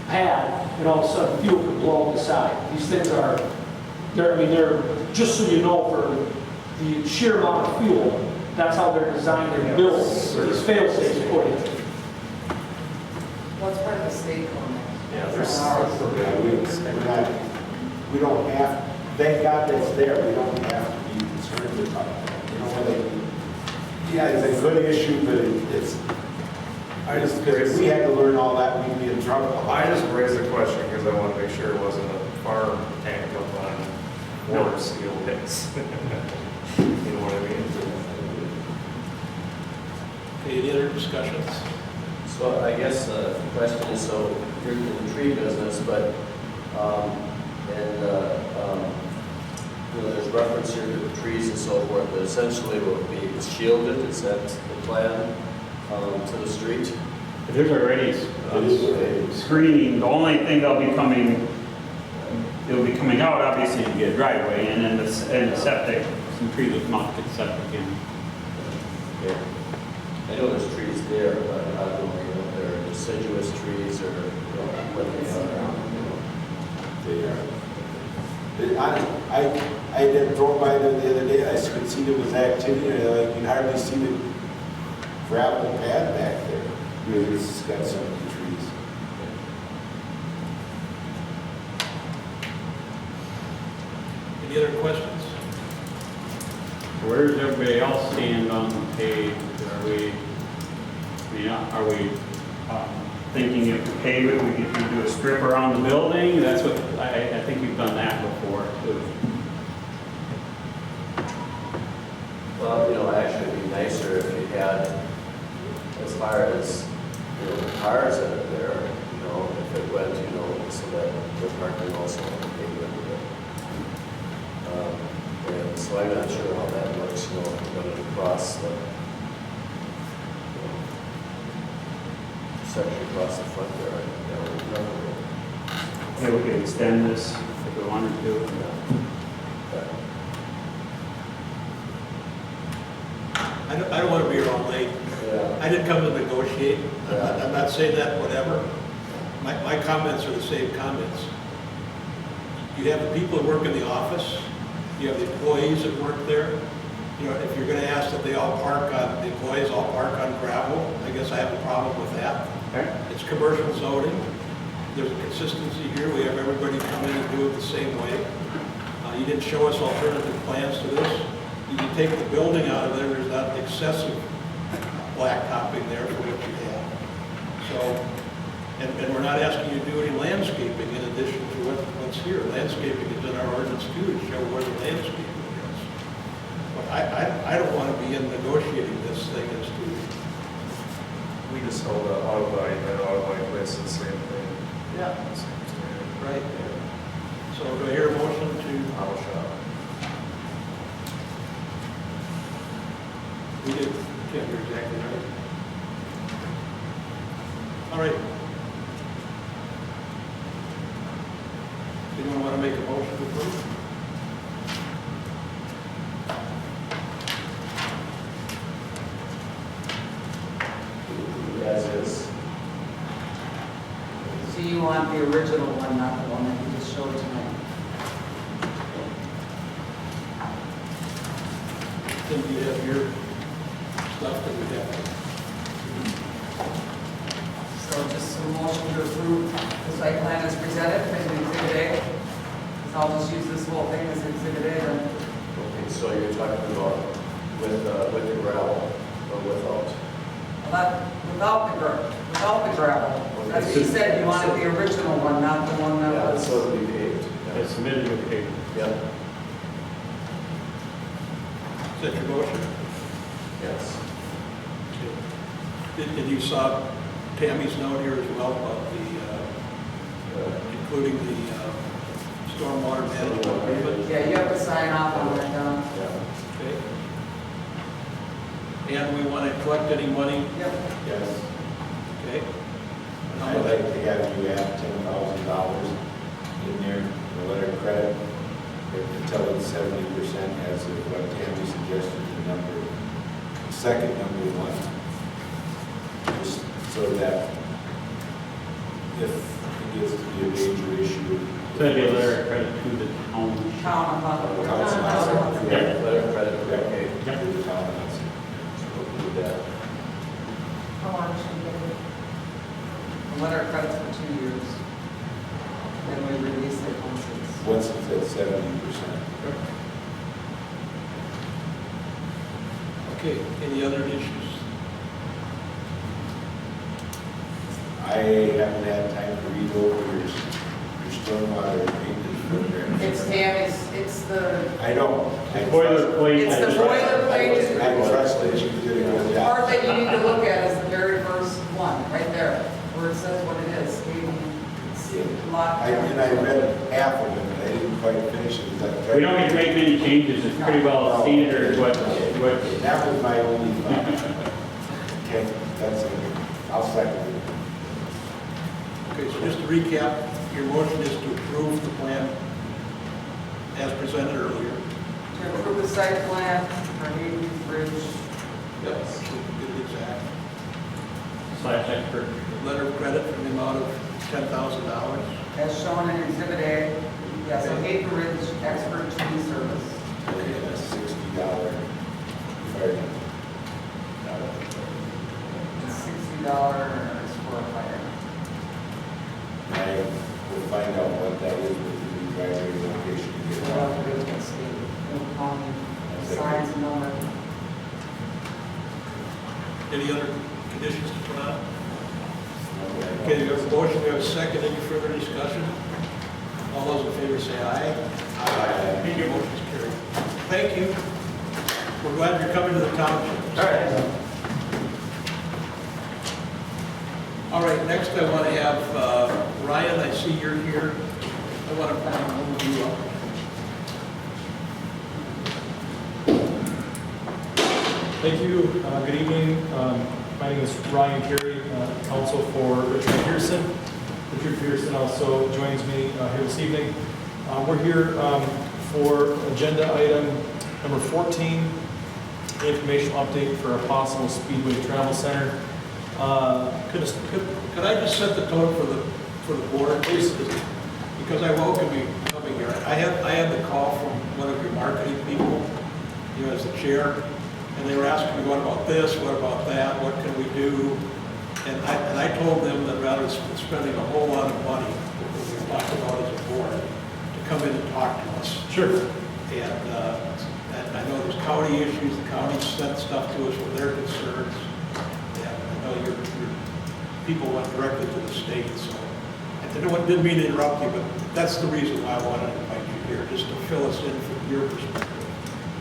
pad and all of a sudden fuel can blow out the side. These things are, they're just so you know, for the sheer amount of fuel, that's how they're designed and built. These fail-safes put in. What's part of the state code? Yeah, there's. We don't have, thank God that's there, we don't have to be concerned about it. You know, yeah, it's a good issue, but it's, because if we had to learn all that, we'd be in trouble. I just raised the question because I want to make sure it wasn't a farm tank up on water seal hits. You know what I mean? Okay, any other discussions? So I guess the question is, so you're in the tree business, but, you know, there's reference here to the trees and so forth, but essentially it will be shielded, is that the plan, to the street? There's already screening. The only thing that'll be coming, it'll be coming out, obviously, to get a driveway, and then the septic, some trees will come out to get septic in. Okay. I know there's trees there, but I don't know if they're deciduous trees or, you know, what they are. They are. I did drove by there the other day, I could see there was activity, and you can hardly see the gravel pad back there. Really, it's got some of the trees. Any other questions? Where does everybody else stand on the page? Are we thinking if we pave it, we could do a strip around the building? That's what, I think you've done that before too. Well, you know, actually it'd be nicer if you had, as far as, you know, the cars that are there, you know, if it went, you know, so that the parking also on the pavement. And so I'm not sure how that works, you know, when it across the, you know, section across the front there, I think that would be preferable. Yeah, we could extend this if we wanted to. I don't want to be here all night. Yeah. I didn't come to negotiate. Yeah. I'm not saying that, whatever. My comments are the same comments. You have the people that work in the office, you have the employees that work there. You know, if you're going to ask that the employees all park on gravel, I guess I have a problem with that. Okay. It's commercial zoning. There's a consistency here. We have everybody come in and do it the same way. You didn't show us alternative plans to this. You can take the building out of there, there's not excessive blacktopping there for what you have. So, and we're not asking you to do any landscaping in addition to what's here. Landscaping is in our ordinance too, to show where the landscaping is. But I don't want to be in negotiating this thing as to. We just held an auto body, that auto body place is the same thing. Yeah. Same standard. Right. So do I hear a motion to? Auto shop. We did, Tim, you're exactly right. All right. Anyone want to make a motion to approve? As is. So you want the original one, not the one that you just showed tonight? Tim, do you have your stuff that we have? So just a motion to approve the site plan as presented in Exhibit A. So I'll just use this whole thing as Exhibit A then. Okay, so you're talking about with the gravel or without? Without the gravel. That's what you said, you wanted the original one, not the one that Yeah, was. so it'll be paved. It's submitted with pavement. Yep. Is that your motion? Yes. And you saw Tammy's note here as well about the, including the stormwater management agreement? Yeah, you have to sign off on that, Don. Yeah. Okay. And we want to collect any money? Yep. Yes. Okay. And how I'd much? like to have you add $10,000 in there, the letter of credit, until it's 70% as of what Tammy suggested, the second number one. Just so that if it gets to be a major issue. So that'd be a letter of credit to the town. Town of Council. Yeah, letter of credit, okay. To the town. So we'll do that. How long should we get it? The letter of credit's for 2 years. Then we release it once it's. Once it's at 70%. Okay, any other issues? I haven't had time to read over your stormwater maintenance program. It's Tammy's, it's the I know. Boilerplate. It's the boilerplate. I trust that you did a good part job. that you need to look at is the very first one, right there, where it says what it is. It's a lot. And I read half of it, but I didn't quite finish it. We don't need to make many changes, it's pretty well standard what. That was my only thought. Okay, that's it. I'll second it. Okay, so just to recap, your motion is to approve the plan as presented earlier. To approve the site plan for Hayden Bridge. Yep. Get it exact. Slash expert. Letter of credit for the amount of $10,000. As shown in Exhibit A. Yeah, so Hayden Bridge Expert Tree Service. Okay, that's $60. Fire. It's $60 for a fire. I will find out what that is with the new driveway location. So we'll have to do it with the state, Will County. Is signs and number. Any other conditions to put on? Okay, we have a motion, we have a second. Any further discussion? All those in favor say aye. Aye. Thank you. Motion is carried. Thank you. We're glad you're coming to the township. All right. All right, next I want to have Ryan, I see you're here. I want to move you up. Thank you. Good evening. My name is Ryan Carey, counsel for Richard Pearson. Richard Pearson also joins me here this evening. We're here for agenda item number 14, informational update for a possible Speedway Travel Center. Could I just set the tone for the board, please? Because I welcome you coming here. I had the call from one of your marketing people, you as the chair, and they were asking me, what about this, what about that, what can we do? And I told them that rather than spending a whole lot of money, what we talked about as a board, to come in and talk to us. Sure. And I know there's county issues, the county sent stuff to us with their concerns. And I know your people went directly to the state, so I didn't mean to interrupt you, but that's the reason why I wanted to invite you here, just to fill us in from your perspective.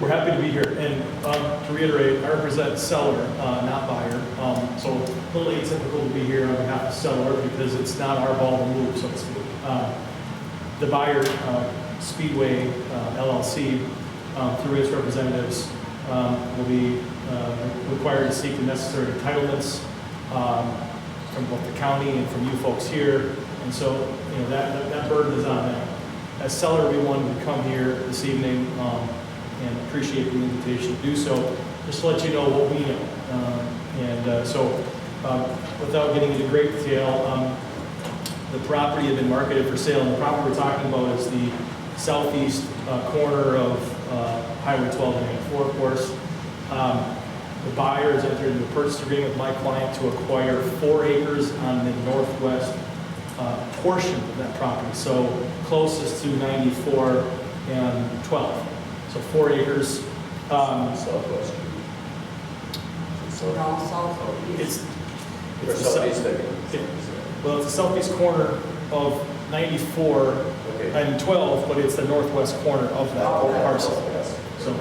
We're happy to be here. And to reiterate, I represent seller, not buyer. So a little atypical to be here on behalf of seller because it's not our ball to move, so to speak. The buyer, Speedway LLC, through its representatives, will be required to seek the necessary entitlements from both the county and from you folks here. And so, you know, that burden is on them. As seller, we wanted to come here this evening and appreciate the invitation to do so, just to let you know what we know. Without getting into great detail, the property had been marketed for sale, and the property we're talking about is the southeast corner of Highway 12 and 84, of course. The buyer has entered into a purchase agreement with my client to acquire 4 acres on the northwest portion of that property, so closest to 94 and 12. So 4 acres. Southwest. It's Or the southeast, well, it's the southeast corner of 94 and 12, but it's the northwest corner of that whole parcel. So,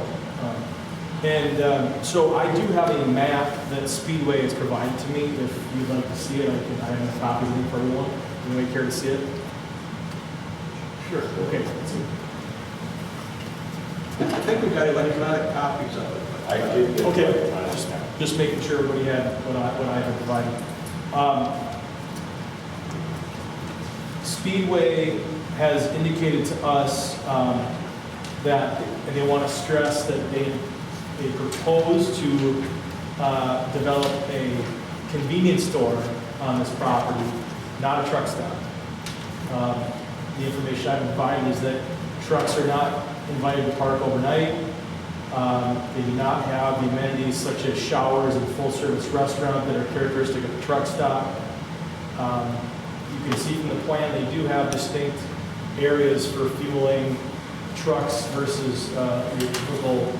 so I do have a map that Speedway has provided to me. If you'd like to see it, I have copies of it for everyone. Anybody care to see it? Sure. Okay. I think we got electronic copies of it. I did get Okay, just making sure everybody had what I had provided. Speedway has indicated to us that, and they want to stress that they propose to develop a convenience store on this property, not a truck stop. The information I've been provided is that trucks are not invited to park overnight. They do not have the amenities such as showers and full-service restaurant that are characteristic of a truck stop. You can see from the plan they do have distinct areas for fueling trucks versus your typical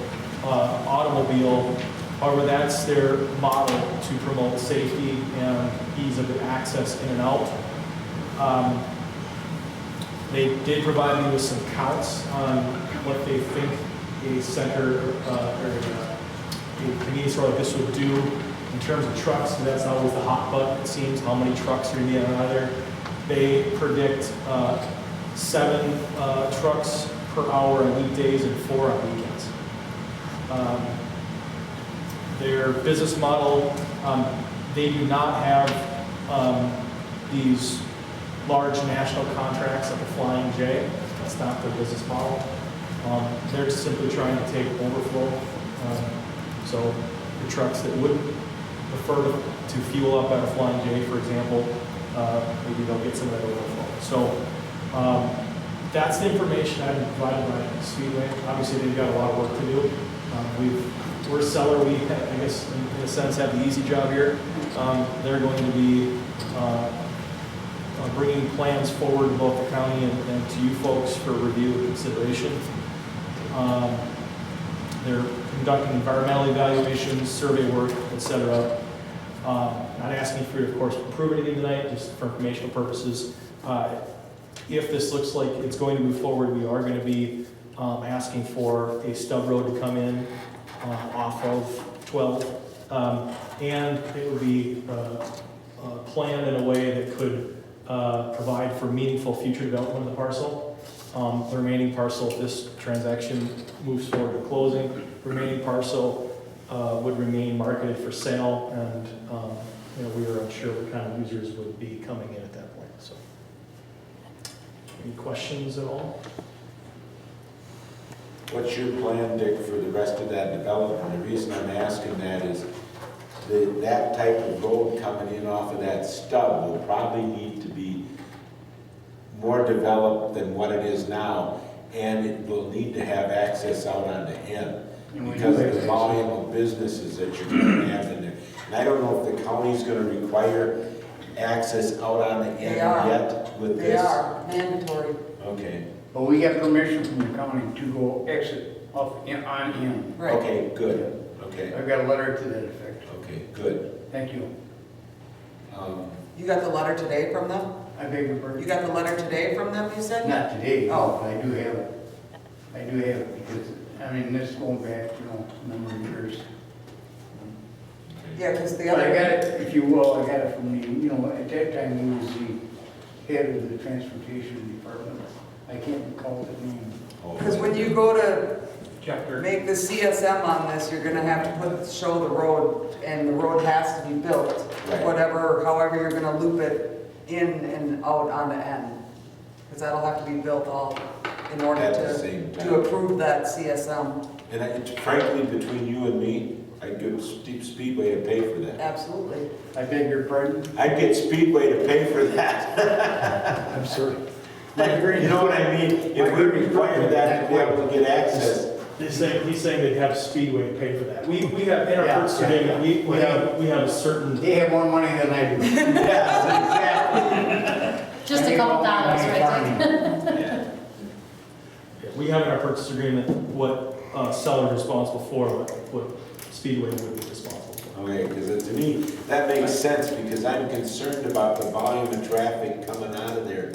automobile. However, that's their model to promote safety and ease of access in and out. They did provide me with some counts on what they think a center or a convenience store like this would do in terms of trucks. So that's always the hot button, it seems, how many trucks are going to be on either. They predict 7 trucks per hour on weekdays and 4 on weekends. Their business model, they do not have these large national contracts like a Flying J. That's not their business model. They're simply trying to take overflow. So the trucks that would prefer to fuel up at a Flying J, for example, maybe they'll get some of that overflow. So that's the information I've been provided by Speedway. Obviously, they've got a lot of work to do. We're a seller. We, I guess, in a sense, have the easy job here. They're going to be bringing plans forward to both the county and to you folks for review and consideration. They're conducting environmental evaluations, survey work, et cetera. Not asking for you, of course, to approve anything tonight, just for informational purposes. If this looks like it's going to move forward, we are going to be asking for a stub road to come in off of 12. And it would be planned in a way that could provide for meaningful future development of the parcel. The remaining parcel, if this transaction moves forward to closing, the remaining parcel would remain marketed for sale, and we are unsure what kind of users would be coming in at that point. So, any questions at all? What's your plan, Dick, for the rest of that development? The reason I'm asking that is that type of road coming in off of that stub will probably need to be more developed than what it is now, and it will need to have access out on the end because of the volume of businesses that you're going to have in there. And I don't know if the county's going to require access out on the end yet with this. They are mandatory. Okay. But we get permission from the county to go exit up on in. Right. Okay, good. Okay. I've got a letter to that effect. Okay, good. Thank you. You got the letter today from them? I beg your pardon? You got the letter today from them, you said? Not today, Oh. but I do have it. I do have it because, I mean, this is going back, a number of years. Yeah, because the But I other. got it, if you will, I got it from the, at that time, he was the head of the transportation department. I can't recall the name. Because when you go to Chapter. make the CSM on this, you're gonna have to show the road, and the road has to be built. Right. However you're gonna loop it in and out on the end. Because that'll have to be built all in order At the same time. to approve that CSM. And frankly, between you and me, I'd give Steep Speedway to pay for that. Absolutely. I beg your pardon? I'd get Speedway to pay for that. I'm sorry. You know what I mean? If we require that to be able to get access. He's saying they'd have Speedway pay for that. We have, in our Yeah, purchase agreement, we have a certain. They have more money than I do. Yes, Just a couple dollars, right? We have in our purchase agreement what seller is responsible for, what Speedway would be responsible for. Okay, because to me, that makes sense because I'm concerned about the volume of traffic coming out of there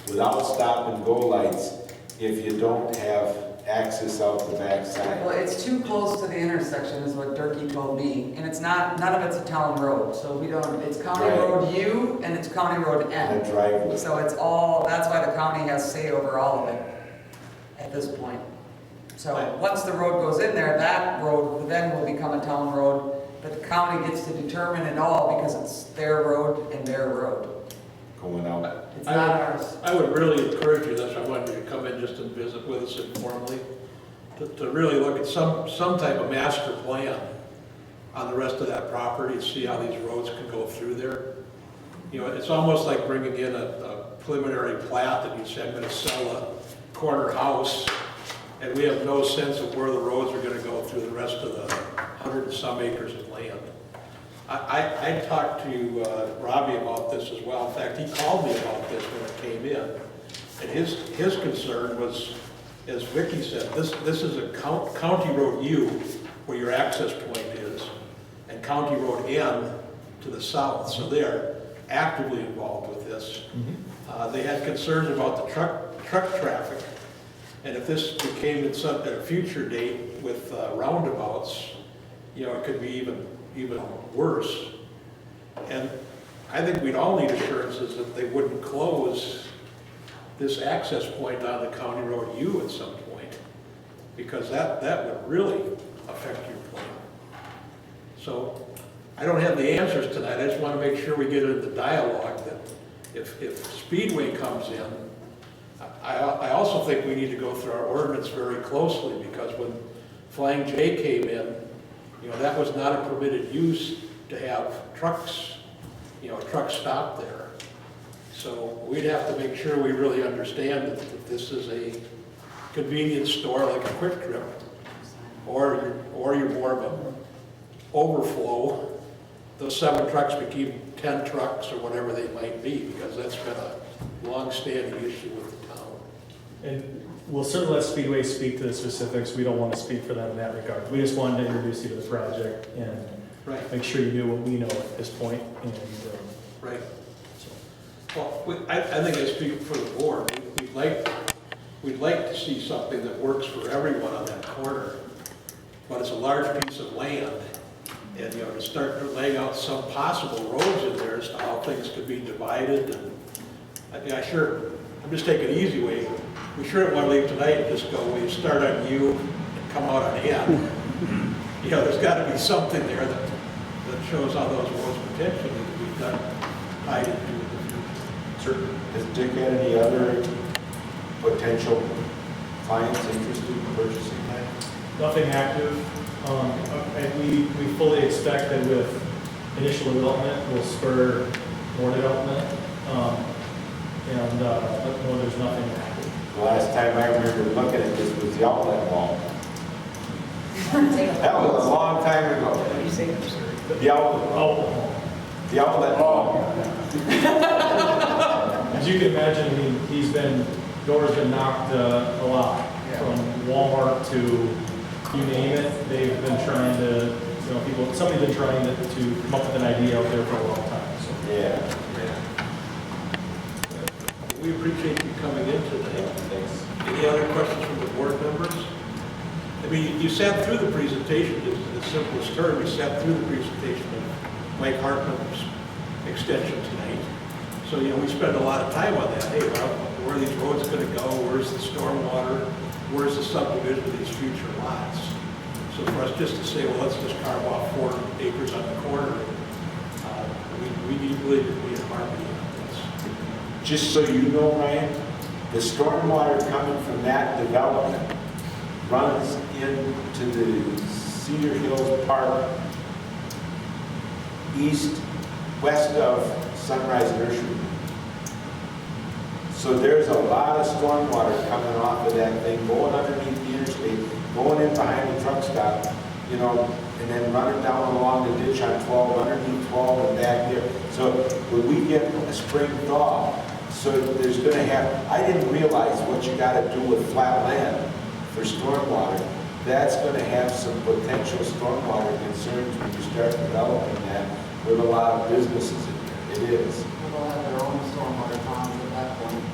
without stop and go lights if you don't have access out the backside. Well, it's too close to the intersection is what Durkee told me, and it's not, none of it's a town road, so we don't, it's County Right. Road U and it's County Road N. And a driveway. So it's all, that's why the county has say over all of it at this point. So once the road goes in there, that road then will become a town road, but the county gets to determine it all because it's their road and their road. Going out. It's not ours. I would really encourage you, that's why I wanted you to come in just and visit with us informally, to really look at some type of master plan on the rest of that property, see how these roads can go through there. It's almost like bringing in a preliminary plat that you say, I'm gonna sell a corner house, and we have no sense of where the roads are gonna go through the rest of the 100 and some acres of land. I talked to Robbie about this as well. In fact, he called me about this when it came in. And his concern was, as Vicki said, this is a County Road U where your access point is, and County Road N to the south. So they're actively involved with this. They had concerns about the truck traffic. And if this became at a future date with roundabouts, it could be even worse. And I think we'd all need assurances that they wouldn't close this access point on the County Road U at some point, because that would really affect your plan. So I don't have the answers tonight. I just want to make sure we get into the dialogue that if Speedway comes in, I also think we need to go through our ordinance very closely, because when Flying J came in, that was not a permitted use to have trucks, a truck stop there. So we'd have to make sure we really understand that this is a convenience store like a Quick Trip, or you're more of an overflow. Those 7 trucks became 10 trucks or whatever they might be, because that's been a long-standing issue with the town. And we'll certainly let Speedway speak to the specifics. We don't want to speak for them in that regard. We just wanted to introduce you to the project and Right. make sure you knew what we know at this point. And, Right. so. Well, I think I speak for the board. We'd like to see something that works for everyone on that corner, but it's a large piece of land. And, you know, to start laying out some possible roads in there as to how things could be divided, and I'm just taking the easy way. We sure don't want to leave tonight and just go, we start on U and come out on N. You know, there's got to be something there that shows how those roads potentially could be done, tied into the future. Sure. Has Dick had any other potential clients interested in purchasing that? Nothing active. And we fully expect that with initial development, we'll spur more development. But no, there's nothing active. The last time I remember looking at this was the outlet mall. That was a long time ago. What do you say, sir? The outlet, the outlet mall. As you can imagine, doors been knocked a lot, from Walmart to you name it. They've been trying to, somebody's been trying to come up with an idea out there for a long time. So. Yeah. We appreciate you coming in today. Thanks. Any other questions from the board members? I mean, you sat through the presentation, just in the simplest term, you sat through the presentation of Mike Hartman's extension tonight. So, you know, we spend a lot of time on that. Hey, well, where are these roads going to go? Where's the stormwater? Where's the subdivision of these future lots? So for us just to say, well, let's just carve off 4 acres on the corner, we need really to be in harmony on this. Just so you know, Ryan, the stormwater coming from that development runs into the Cedar Hills Park west of Sunrise Nursery. So there's a lot of stormwater coming off of that thing, going underneath the interstate, going in behind the truck stop, and then running down along the ditch on 12, underneath 12 and back there. So when we get a spring thaw, so there's going to I didn't realize what you got to do with flat land for stormwater. That's going to have some potential stormwater concerns when you start developing that with a lot of businesses in there. It is. They'll have their own stormwater ponds at that point.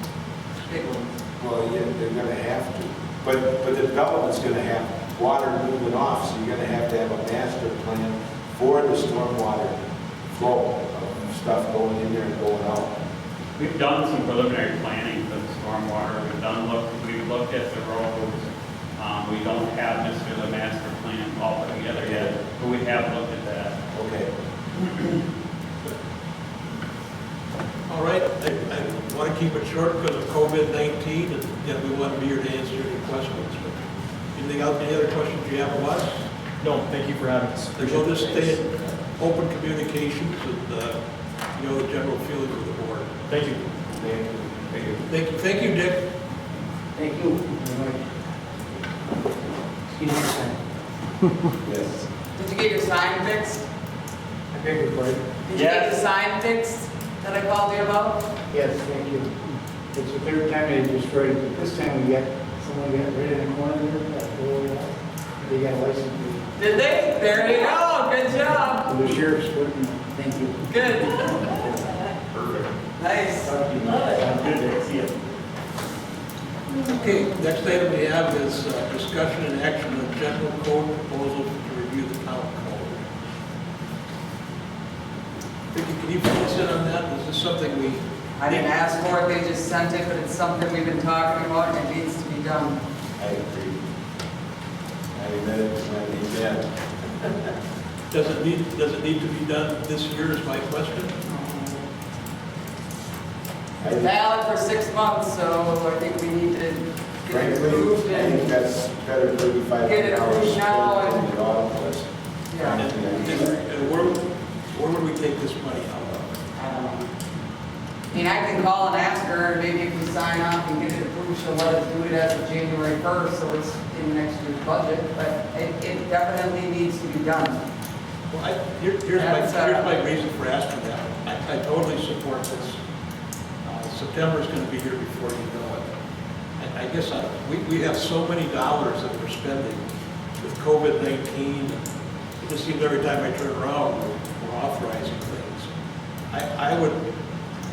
Big ones. Well, yeah, they're going to have to. But the development's going to have water moving off, so you're going to have a master plan for the stormwater flow of stuff going in there and going out. We've done some preliminary planning for the stormwater. We've looked at the roads. We don't have necessarily a master plan all put together yet, but we have looked at that. Okay. All right, I want to keep it short because of COVID-19, and yet we want to be here to answer your questions. Anything else, any other questions you have of us? No, thank you for having us. We'll just stay in open communications and, the general feeling of the board. Thank you. Thank you, Dick. Thank you. See you next time. Yes. Did you get your sign fixed? I beg your pardon? Did you get the sign fixed that I called you about? Yes, thank you. It's the third time they destroyed it, but this time someone got right in the corner there, that whole, they got a license plate. Did they? There you go. Good job. So the sheriff's putting, thank you. Good. Perfect. Nice. Talk to you. Good day. See ya. Okay, next item we have is discussion and action on general code proposal to review the town code. Vicki, can you fill us in on that? Is this something we... I didn't ask for it, they just sent it, but it's something we've been talking about and it needs to be done. I agree. I admit it was my name. Does it need to be done this year is my question? It's valid for 6 months, so I think we need to get it Frankly, approved I think and that's better than $3,500. Get it approved now and- The audit list. yeah. And where would we take this money out of? I don't know. I mean, I can call and ask her, and maybe if we sign off and get it approved, she'll let us do it as of January 1st, so it's in next year's budget, but it definitely needs to be done. Well, here's my reason for asking that. I totally support this. September is going to be here before you know it. I guess we have so many dollars that we're spending with COVID-19. It just seems every time I turn around, we're authorizing things. I would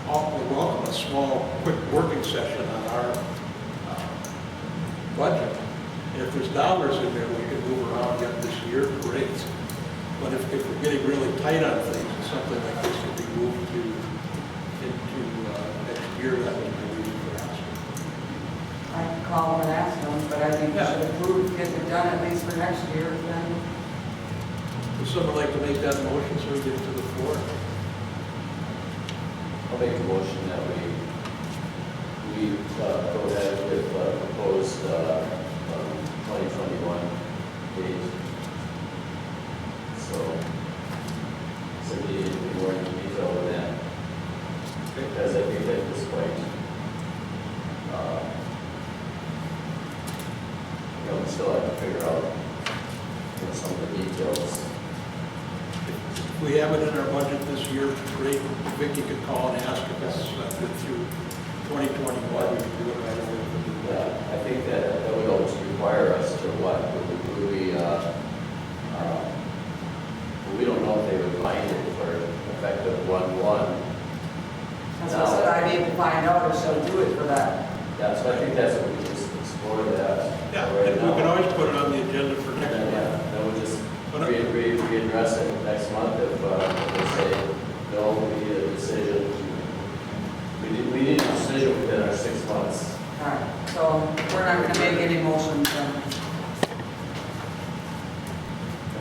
welcome a small, quick working session on our budget. And if there's dollars in there we can move around yet this year, great. But if we're getting really tight on things, something like this could be moved into next year, that was my reason for asking. I can call them and ask them, but I think we should approve, get it done at least for next year, then. Would someone like to make that motion so we get to the floor? I'll make a motion that we go ahead with proposed 2021 date. So we need to be more in detail with that. Because I think at this point, we still have to figure out some of the details. If we have it in our budget this year, great. Vicki could call and ask if that's good through 2021. We can do it right away. Yeah, I think that would almost require us to what? We don't know if they would bind it for effective 1/1. That's what I said, I need to find out if she'll do it for that. Yeah, so I think that's what we just explore that. Yeah, right and we now. can always put it on the agenda for next month. Yeah, then we'll just readdress it next month if they say, no, we need a decision. We need a decision within our 6 months. All right, so we're not gonna make any motions then.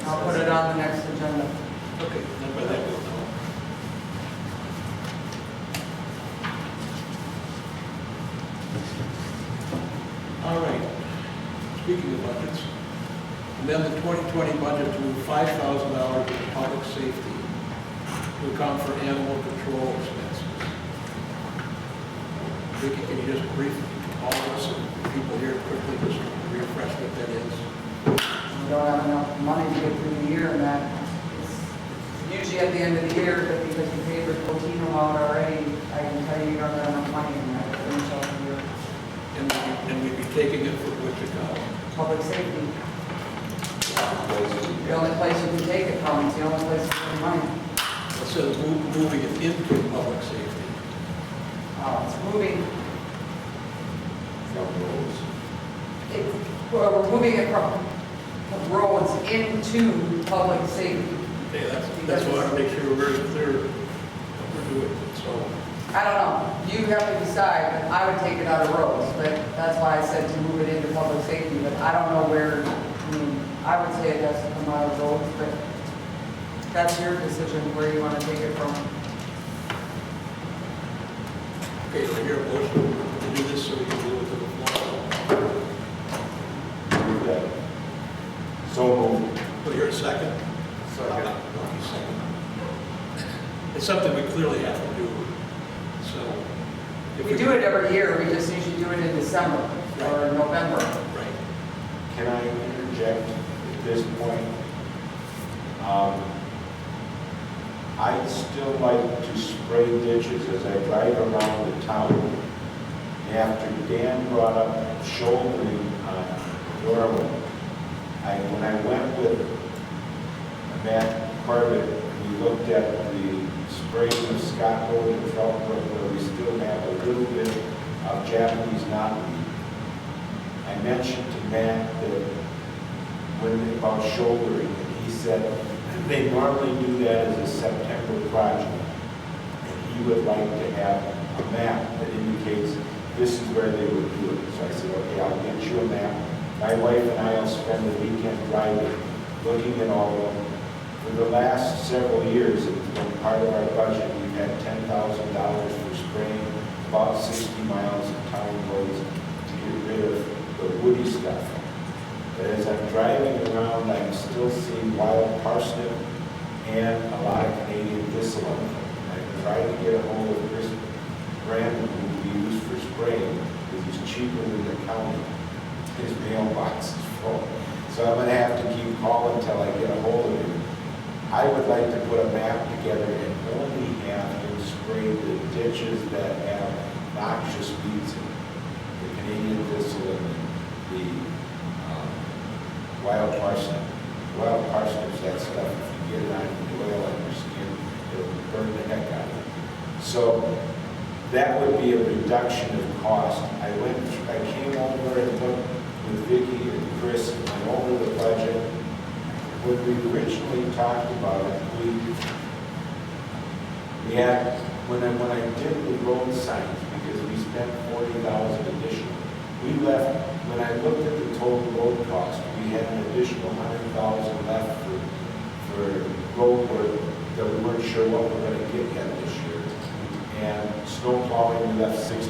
I'll put it on the next agenda. Okay, then by that we'll know. All right, speaking of budgets, amend the 2020 budget to move $5,000 into public safety to account for animal control expenses. Vicki, can you just brief all of us and people here quickly, just refresh what that is? We don't have enough money to get through the year, and that is usually at the end of the year, but because you paid your Cotino out already, I can tell you you don't have enough money in that to finish out the year. And we'd be taking it from which account? Public safety. The only place you can take it from, it's the only place you get money. It says moving it into public safety. It's moving. Well, we're moving it from roads into public safety. Okay, that's why I want to make sure we're very clear what we're doing, so. I don't know, you have to decide, but I would take it out of roads, but that's why I said to move it into public safety, but I don't know where, I mean, I would say it has to come out of roads, but that's your decision where you want to take it from. Okay, so here, motion to do this so we can move it to the floor. So moved. Do you hear a second? Second. It's something we clearly have to do, so. if We do it every year, we just usually do it in December or November. Right. Can I interject at this point? I'd still like to spray ditches as I drive around the town. After Dan brought up shouldering on Norwood, when I went with Matt Corbett, we looked at the spraying of Scott Road and Trout Brook, where we still have a little bit of Japanese knotweed. I mentioned to Matt that about shouldering, and he said they normally do that as a September project. And he would like to have a map that indicates this is where they would do it. So I said, okay, I'll get you a map. My wife and I will spend the weekend driving, looking at all of them. For the last several years, it's been part of our budget. We've had $10,000 for spraying about 60 miles of town roads to get rid of the woody stuff. But as I'm driving around, I'm still seeing wild parsnip and a lot of Canadian thistle. I'm trying to get a hold of Chris Brandon, who we use for spraying, because he's cheaper than the county. His mailbox is full. So I'm going to have to keep calling until I get a hold of him. I would like to put a map together and only have him spray the ditches that have noxious weeds in them. Canadian thistle and the wild parsnip. Wild parsnips, that stuff, if you get it on the oil on your skin, it'll burn the heck out of it. So that would be a reduction of cost. I came over and looked with Vicki and Chris and went over the budget. When we originally talked about it, we had, when I did the road signs, because we spent $40,000 additional, we left, when I looked at the total road cost, we had an additional $100,000 left for road work that we weren't sure what we're going to get yet this year. And snow plowing, we left $60,000 in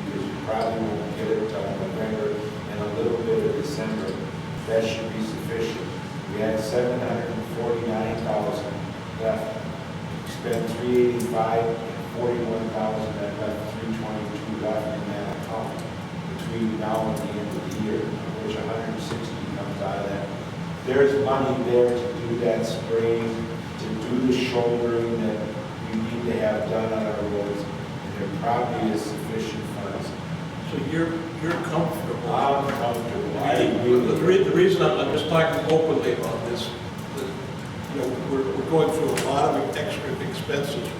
because you probably won't get it till November and a little bit of December. That should be sufficient. We had $749,000 left. We spent $385 and $41,000, that left $322 left in that account between now and the end of the year, of which $160 comes out of that. There's money there to do that spraying, to do the shouldering that we need to have done on our roads, and there probably is sufficient funds. So you're comfortable? I'm comfortable. I agree. The reason I'm just talking openly about this, that, you know, we're going through a lot of extra expenses with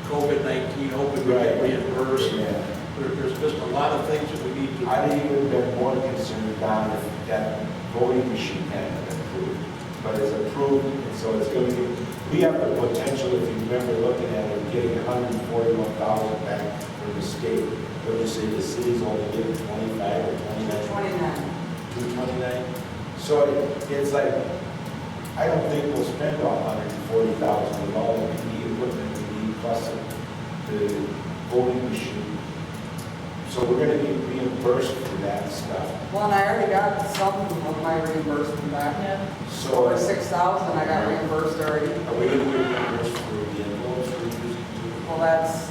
COVID-19, hoping we get reimbursed. Yeah. There's just a lot of things that we need to. I'd even been more concerned about if that voting machine hadn't been approved. But it's approved, and so it's going to be, we have the potential, if you remember looking at it, getting $141,000 back from the state. What do you say, the city's only getting 25 or 29? 229. So it's like, I don't think we'll spend all $140,000 with all the PPE equipment we need, plus the voting machine. So we're going to get reimbursed for that stuff. Well, and I already got some of my reimbursement back. Yeah. So Over 6,000 I got reimbursed already. are we going to get reimbursed for the envelopes we're using to? Well, that's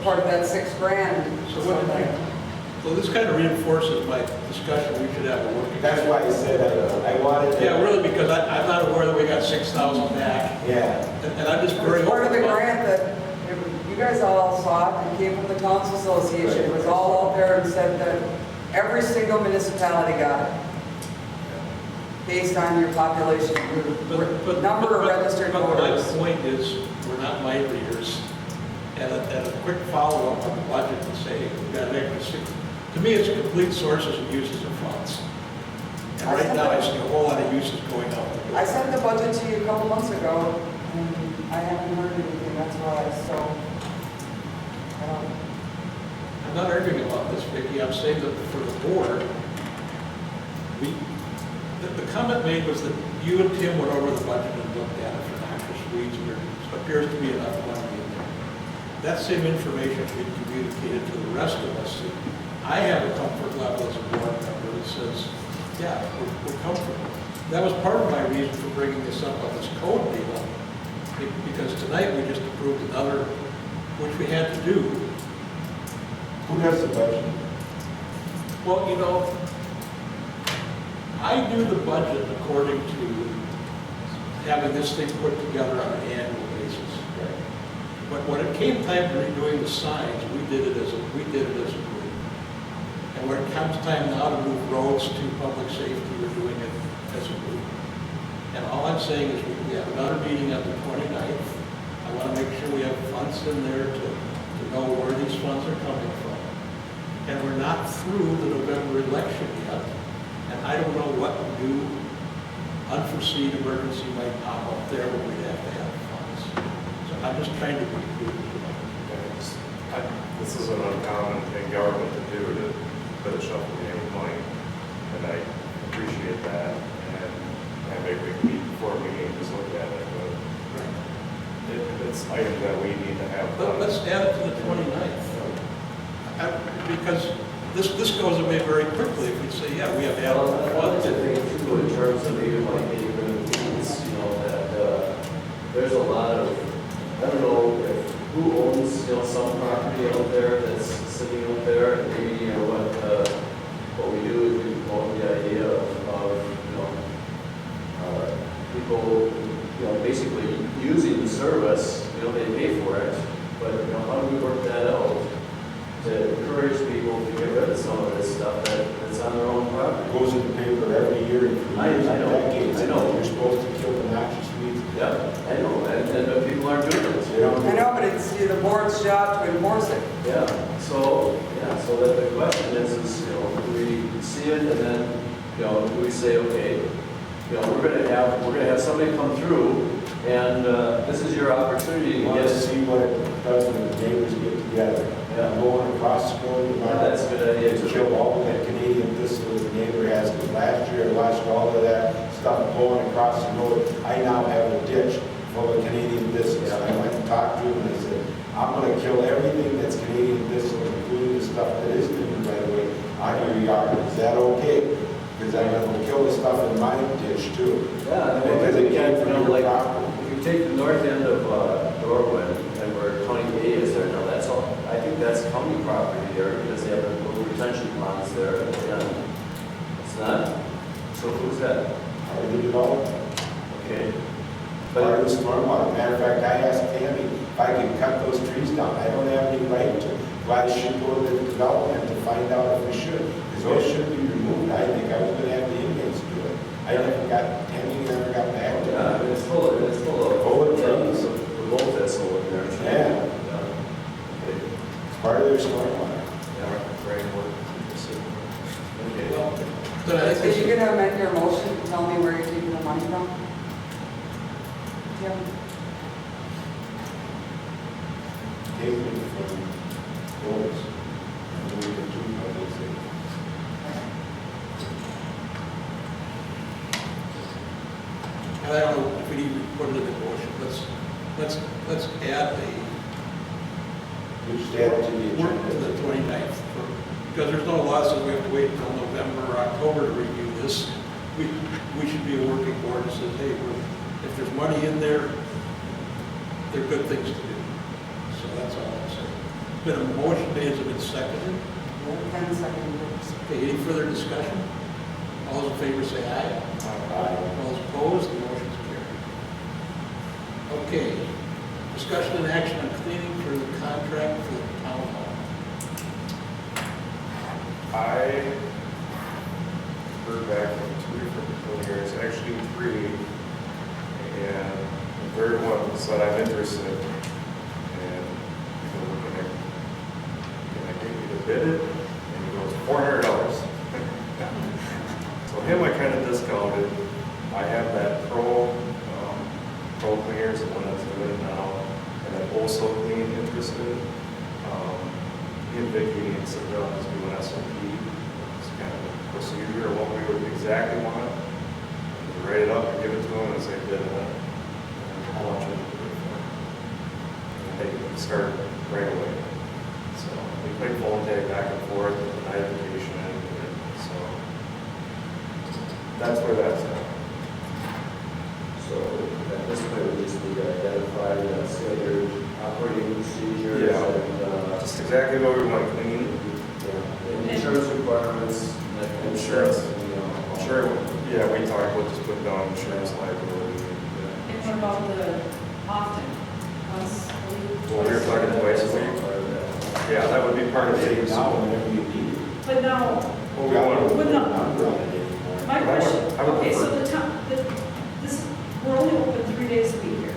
part of that $6 grand. So what did you, so this kind of reinforces my discussion, we should have a working. That's why I said I wanted to. Yeah, really, because I'm not aware that we got 6,000 back. Yeah. And I'm just very It's part of the hopeful about- grant that you guys all saw it, and came from the Towns Association. It was all out there and said that every single municipality got it. Based on your population, your number of registered voters. My point is, we're not mind readers. And a quick follow-up on the budget to say, we've got an extra six. To me, it's complete sources and uses of funds. And right now, I see a whole lot of uses going out. I sent the budget to you a couple months ago, and I haven't heard anything, that's why, so. I'm not arguing about this, Vicki, I'm saying that for the board, the comment made was that you and Tim went over the budget and looked at it for noxious weeds, and there appears to be enough money in there. That same information should be communicated to the rest of us. I have a comfort level as a board member that says, yeah, we're comfortable. That was part of my reason for bringing this up on this code deal, because tonight we just approved another, which we had to do. Who does the budget? Well, you know, I do the budget according to having this thing put together on an annual basis. Right. But when it came time to redoing the signs, we did it as a group. And when it comes time now to move roads to public safety, we're doing it as a group. And all I'm saying is we have another meeting on the 29th. I want to make sure we have funds in there to know where these funds are coming from. And we're not through the November election yet. And I don't know what new unforeseen emergency might pop up there where we'd have to have funds. So I'm just trying to be prudent about it. This is an uncommon in government to do, to put a shuffle game of money, and I appreciate that, and maybe we can meet before we can just look at it, but it's items that we need to have. Let's add it to the 29th. Because this goes away very quickly if we say, yeah, we have adequate I wanted funds. to think too in terms of even like neighborhood meetings, you know, that there's a lot of, I don't know if who owns, you know, some property out there that's sitting out there, and maybe, you know, what we do is we promote the idea of you know, people, you know, basically using the service, you know, they pay for it, but, you know, how do we work that out to encourage people to get rid of some of this stuff that's on their own property. It goes in the paper every year and for years I and know, decades. I know. You're supposed to kill the noxious weeds. Yeah, I know, and people aren't doing it. They don't do I it. know, but it's the board's job to enforce it. Yeah, so that the question is, you know, do we see it and then, you know, do we say, okay, you know, we're gonna have somebody come through and, this is your opportunity to You want get. to see what it does when the neighbors get together. Yeah. Going across the road tomorrow. That's a good idea, To too. kill all of that Canadian thistle that the neighbor has. Because last year I watched all of that stuff blowing across the road. I now have a ditch full of Canadian thistles. I went and talked to him and I said, I'm going to kill everything that's Canadian thistle, including the stuff that isn't in the right of way, out of your yard. Is that okay? Because I'm going to kill the stuff in my ditch too. Yeah, Because it came you from know, your like, property. if you take the north end of Norwood and where County A is there now, that's all, I think that's county property there because they have the little retention ponds there and it's not. So who's that? Part of the development. Okay. Part of the stormwater. Matter of fact, I asked Tammy if I could cut those trees down. I don't have any right to. Why should go to the development to find out if we should? Because those should be removed. I think I was going to have the inmates do it. Tammy never got back to Yeah, I mean, it's full of Full of trees. The both that's over there. Yeah. Okay. It's part of their stormwater. Yeah, right. Okay. Well, then I So think you're gonna amend your motion to tell me where you're keeping the money from? Jim? Take it from those. And we can do public safety. And I don't know if we need to put it in the motion. Let's add a We just add it to the work to agenda. the 29th, because there's no law says we have to wait until November or October to review this. We should be a working board that says, hey, if there's money in there, they're good things to do. So that's all I'm saying. It's been a motion made, has it been seconded? 10 seconds. Okay, any further discussion? All those in favor say aye. Aye. All those opposed, the motion's carried. Okay, discussion and action on cleaning for the contract for the town hall. I heard back from 2 different cleaners, actually 3, and the third one said I'm interested, and can I get you to bid it? And he goes, $400. So him I kind of discounted. I have that pro cleaners, the one that's doing it now, and then also clean interested. He and Vicky and sit down and do an SOP. It's kind of a procedure of what we would exactly want. We write it up and give it to them and say, bid it, and how much it would be for. And they can start right away. So we play phone tag back and forth with an application and so that's where that's at. So at this point, we just need to identify the standard operating procedures Yeah. and, Just exactly what we want to clean. and insurance requirements. and Insurance. you know, Sure, yeah, we talked about just putting down insurance liability. And what about the often? Once a week? Well, we were talking twice a week. Yeah, that would be part of it. Now, whenever you need it. But now, Well, we want to. But no. Not running anymore. my I would- question, I would okay, so prefer- the town, this, we're only open 3 days a week here.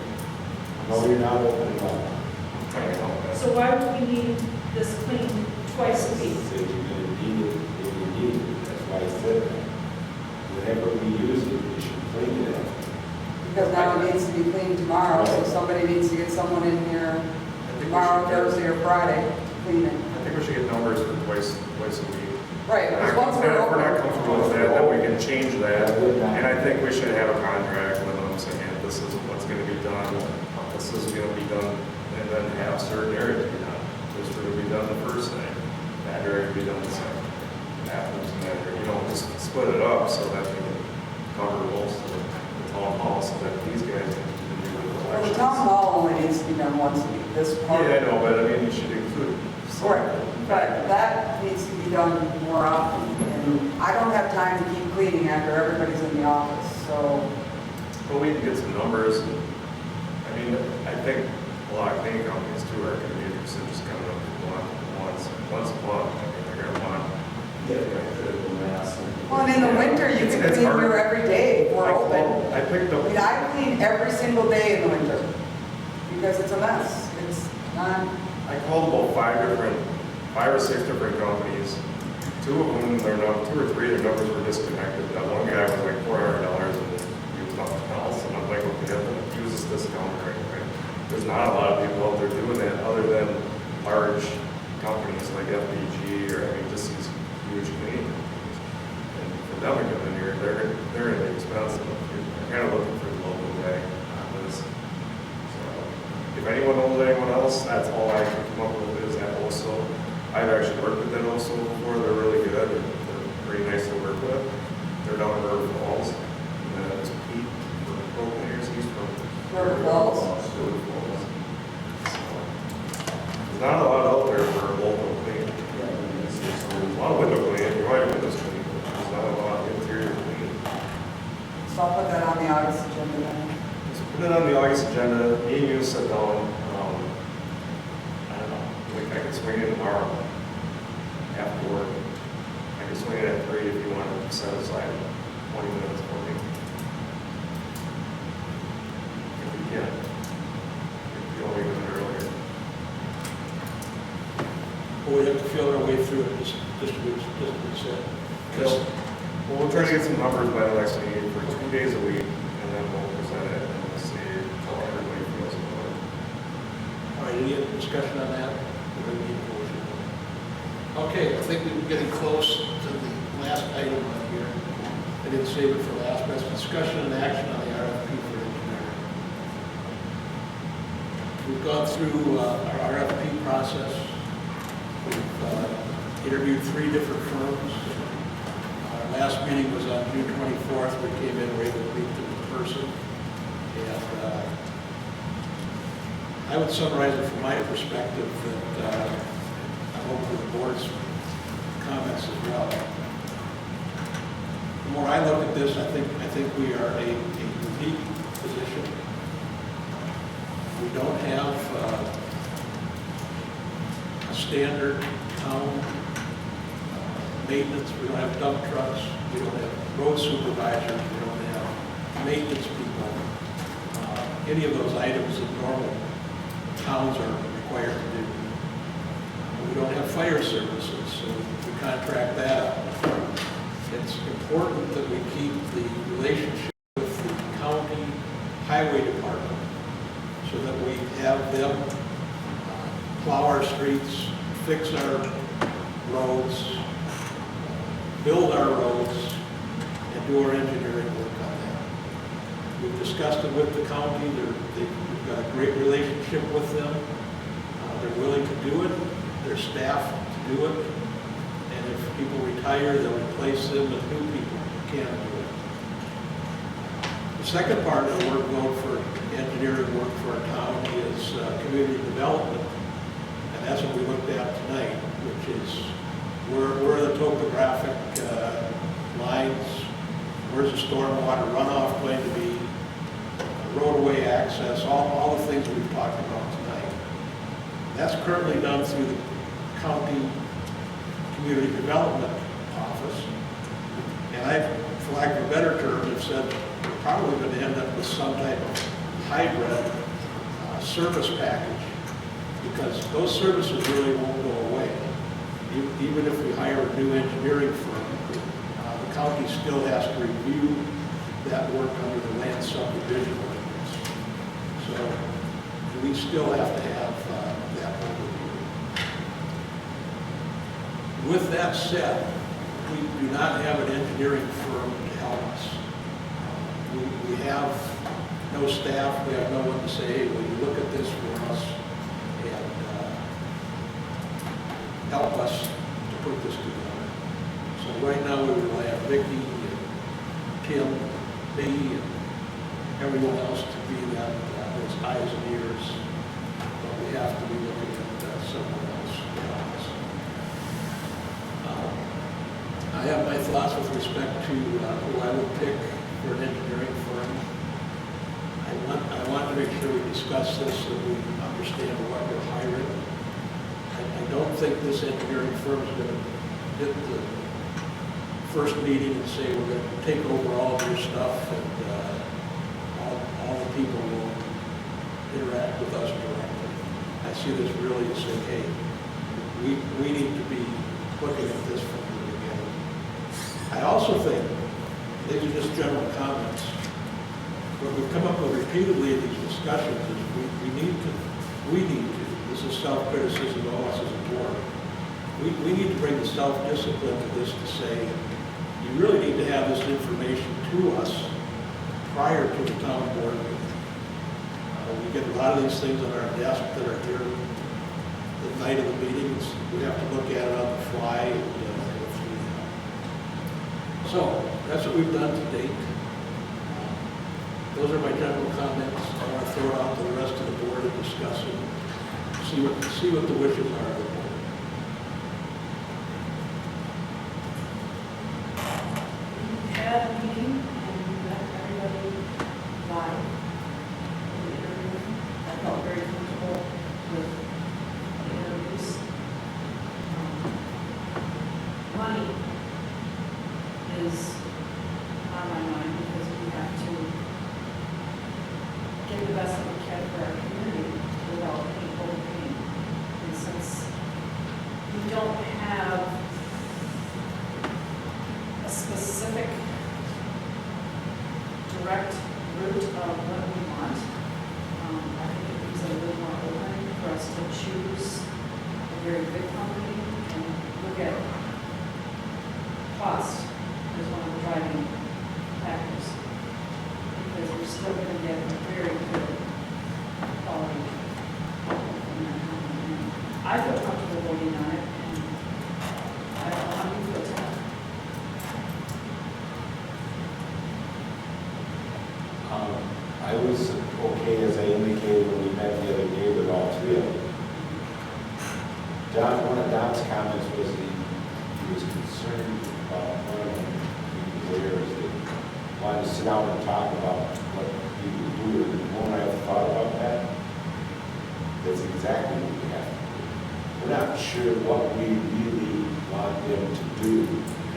No, you're not opening up. So why would we need this cleaned twice a week? Said you're gonna need it if you need it. That's why I said that. Whenever we use it, we should clean it. Because now it needs to be cleaned tomorrow, so somebody needs to get someone in here tomorrow, Thursday, or Friday to clean it. I think we should get numbers for twice a week. Right, If because once we're we're open. not comfortable with that, then we can change that. And I think we should have a contract with them saying, this is what's gonna be done, this is gonna be done, and then have certain areas be done. This will be done the first thing, that area will be done the second. Bathrooms and that area, just split it up so that we can cover most of the town hall, so that these guys can continue with the Well, the elections. town hall only needs to be done once a week, this part. Yeah, I know, but I mean, you should include. some- Right, but that needs to be done more often, and I don't have time to keep cleaning after everybody's in the office, so. Well, we can get some numbers. I mean, I think a lot of cleaning companies too are gonna be interested in just coming up once a month. I mean, they're gonna want. Critical mass. Well, and in the winter, you can It's clean hard. here every day, we're open. I picked I up. mean, I clean every single day in the winter, because it's a mess, it's not, I called about 5 or 6 different companies. 2 of them, two or three, their numbers were disconnected. That one guy was like $400 and he was nothing else. And I'm like, okay, I'm gonna use this discount right away. There's not a lot of people out there doing that other than large companies like FPG or, I mean, just these huge cleaning companies. And for them to come in here, they're gonna be expensive. I'm kind of looking for the local guy on this. So if anyone knows anyone else, that's all I can come up with is that also. I've actually worked with that also before. They're really good. They're pretty nice to work with. They're down in River Falls. And it's Pete for Pro Cleaners. He's from River Falls. River Falls. So, there's not a lot out there for local cleaning. There's a lot of window cleaning. You might have windows cleaning, but there's not a lot of interior cleaning. so I'll put that on the August agenda then. So put it on the August agenda. Me and you sit down. I don't know. Like I could swing in tomorrow after work. I could swing it at 3 if you want to set aside 20 minutes for me. If you can. If you don't leave it earlier. But we have to feel our way through it, just as we said. Well, we'll try to get some numbers by the next meeting for 2 days a week, and then we'll present it and we'll see how everybody feels about it. All right, any other discussion on that? We're gonna need a motion. Okay, I think we're getting close to the last item on here. I didn't save it for last, but it's discussion and action on the RFP for engineering. We've gone through our RFP process. We've interviewed 3 different firms. Our last meeting was on June 24th. We came in, we were able to meet them in person. And I would summarize it from my perspective that I hope for the board's comments as well. The more I look at this, I think we are a unique position. We don't have a standard town maintenance. We don't have dump trucks. We don't have road supervisors. We don't have maintenance people. Any of those items that normal towns are required to do. We don't have fire services, so we contract that out. It's important that we keep the relationship with the county highway department so that we have them plow our streets, fix our roads, build our roads, and do our engineering work on that. We've discussed it with the county. We've got a great relationship with them. They're willing to do it. They're staffed to do it. And if people retire, they'll replace them with new people who can do it. The second part of the workload for engineering work for our town is community development. And that's what we looked at tonight, which is where are the topographic lines, where's the stormwater runoff going to be, roadway access, all the things we've talked about tonight. That's currently done through the county community development office. And I, for lack of a better term, have said we're probably going to end up with some type of hybrid service package, because those services really won't go away. Even if we hire a new engineering firm, the county still has to review that work under the land subdivision ordinance. So we still have to have that overview. With that said, we do not have an engineering firm to help us. We have no staff, we have no one to say, hey, will you look at this for us and help us to put this together. So right now we rely on Vicki and Kim, me, and everyone else to be that those eyes and ears. But we have to be looking at someone else to help us. I have my thoughts with respect to who I would pick for an engineering firm. I want to make sure we discuss this so we understand what we're hiring. I don't think this engineering firm is going to hit the first meeting and say we're going to take over all of your stuff and all the people will interact with us directly. I see this really as saying, hey, we need to be looking at this from the beginning. I also think, these are just general comments, what we've come up with repeatedly in these discussions is we need to, this is self-criticism of us as a board, we need to bring the self-discipline to this to say, you really need to have this information to us prior to the town board meeting. We get a lot of these things on our desk that are here the night of the meetings. We have to look at it on the fly. So that's what we've done to date. Those are my general comments. I want to throw it out to the rest of the board and discuss it. See what the wishes are of the board. We had a meeting and we let everybody live in the interview. I felt very comfortable with the interviews. Money is on my mind because we have to get the best that we can for our community without any overpaying. And since we don't have a specific direct route of what we want, I think it leaves it a little more open for us to choose a very good company and look at cost as one of the driving factors. Because we're still going to get very good quality from that company. And I feel comfortable voting on it, and I don't know how you feel, Ted. I was okay, as I indicated when we met the other day with all three of them. One of Don's comments was he was concerned about one of them, the lawyers that wanted to sit down and talk about what we would do. And when I have thought about that, that's exactly what we have to do. We're not sure what we really want them to do.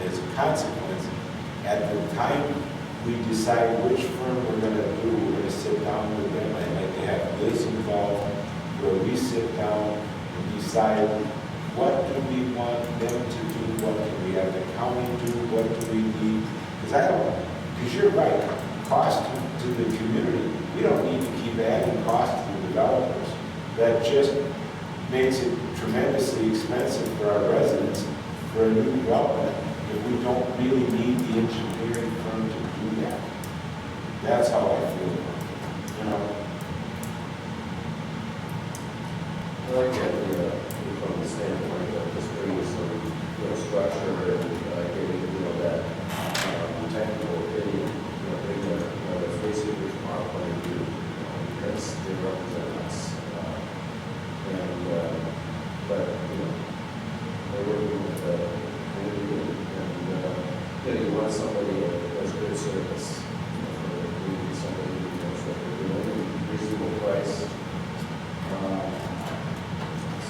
As a consequence, at the time we decide which firm we're going to do, we're going to sit down with them. I'd like to have this involved where we sit down and decide what do we want them to do, what can we have the county do, what do we need. Because you're right, cost to the community. We don't need to keep adding cost to the developers. That just makes it tremendously expensive for our residents for a new development if we don't really need the engineering firm to do that. That's how I feel, you know. I like the idea from the standpoint of just bringing some, structure and getting, that technical opinion, that's basically from our point of view. They represent us. But, they're working with the community and you want somebody that does good service. For the community, somebody who knows what they're doing, reasonable price.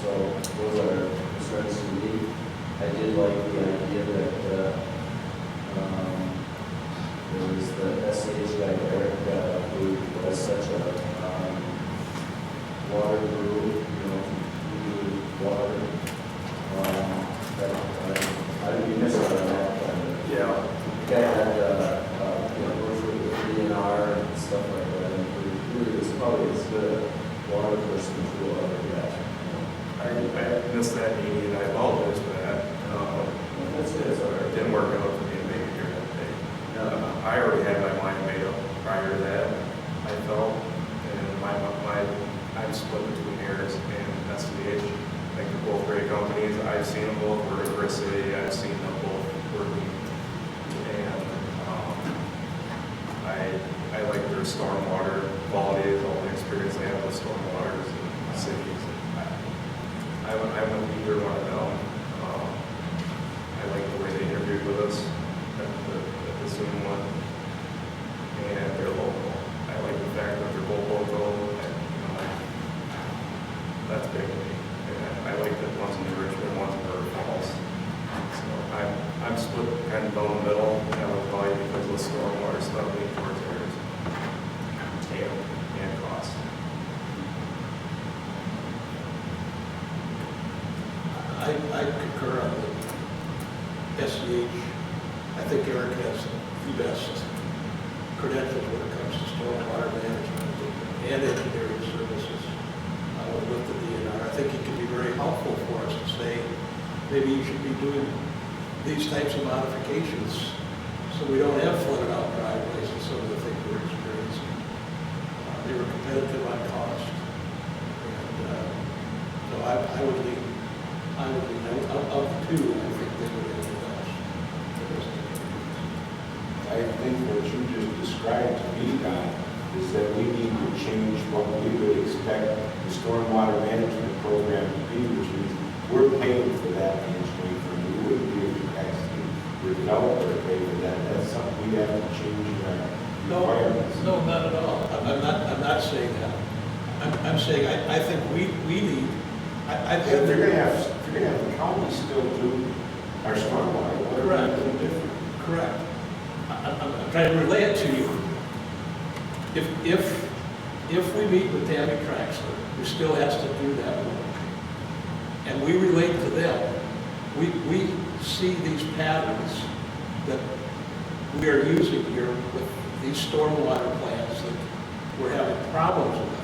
So those are concerns to me. I did like the idea that there was the SH guy, Eric, who was such a water guru, water. I didn't miss out on that. Yeah. The guy had, worked with the DNR and stuff like that. And really was probably as good a water person as we'll ever get. I missed that meeting, and I apologize for that. That's good. It didn't work out for me to make it here that day. I already had my mind made up prior to that, I felt, and I'm split between Harris and SVH. I think they're both great companies. I've seen them both work at River City. I've seen them both working, and I like their stormwater quality, all the experience they have with stormwaters in cities. I went either one of them. I like the way they interviewed with us at the Zoom one, and they're local. I like the fact that they're both local. SEH, I think Eric has the best credentials when it comes to stormwater management and engineering services with the DNR. I think he can be very helpful for us to say, maybe you should be doing these types of modifications so we don't have flooded out driveways and some of the things we're experiencing. They were competitive on cost. And so I would lean of the two, I think they would have the best. I think what you just described to me, Don, is that we need to change what we would expect the stormwater management program to be, which means we're paying for that engineering firm. We wouldn't be asking the developer to pay for that. That's something we have to change in our requirements. No, not at all. I'm not saying that. I'm saying I think we need. If they're going to have the county still do our stormwater, what are we doing different? Correct. I'm trying to relay it to you. If we meet with Tammy Traxler, who still has to do that work, and we relate to them, we see these patterns that we are using here with these stormwater plants that we're having problems with.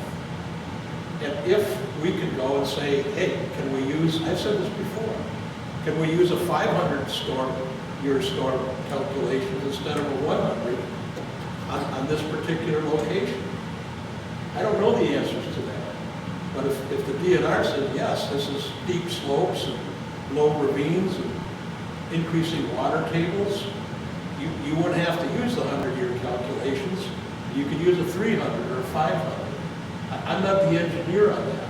And if we can go and say, hey, can we use, I've said this before, can we use a 500 year storm calculation instead of a 100 on this particular location? I don't know the answers to that. But if the DNR said, yes, this is steep slopes and low ravines and increasing water tables, you wouldn't have to use the 100-year calculations. You could use a 300 or a 500. I'm not the engineer on that,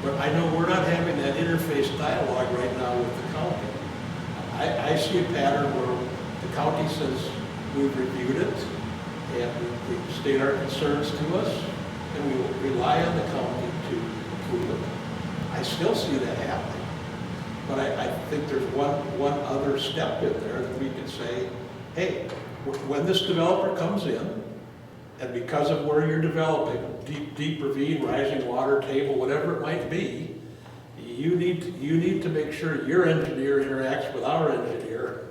but I know we're not having that interface dialogue right now with the county. I see a pattern where the county says we've reviewed it and we state our concerns to us, and we will rely on the county to approve it. I still see that happening, but I think there's one other step in there that we can say, hey, when this developer comes in, and because of where you're developing, deep ravine, rising water table, whatever it might be, you need to make sure your engineer interacts with our engineer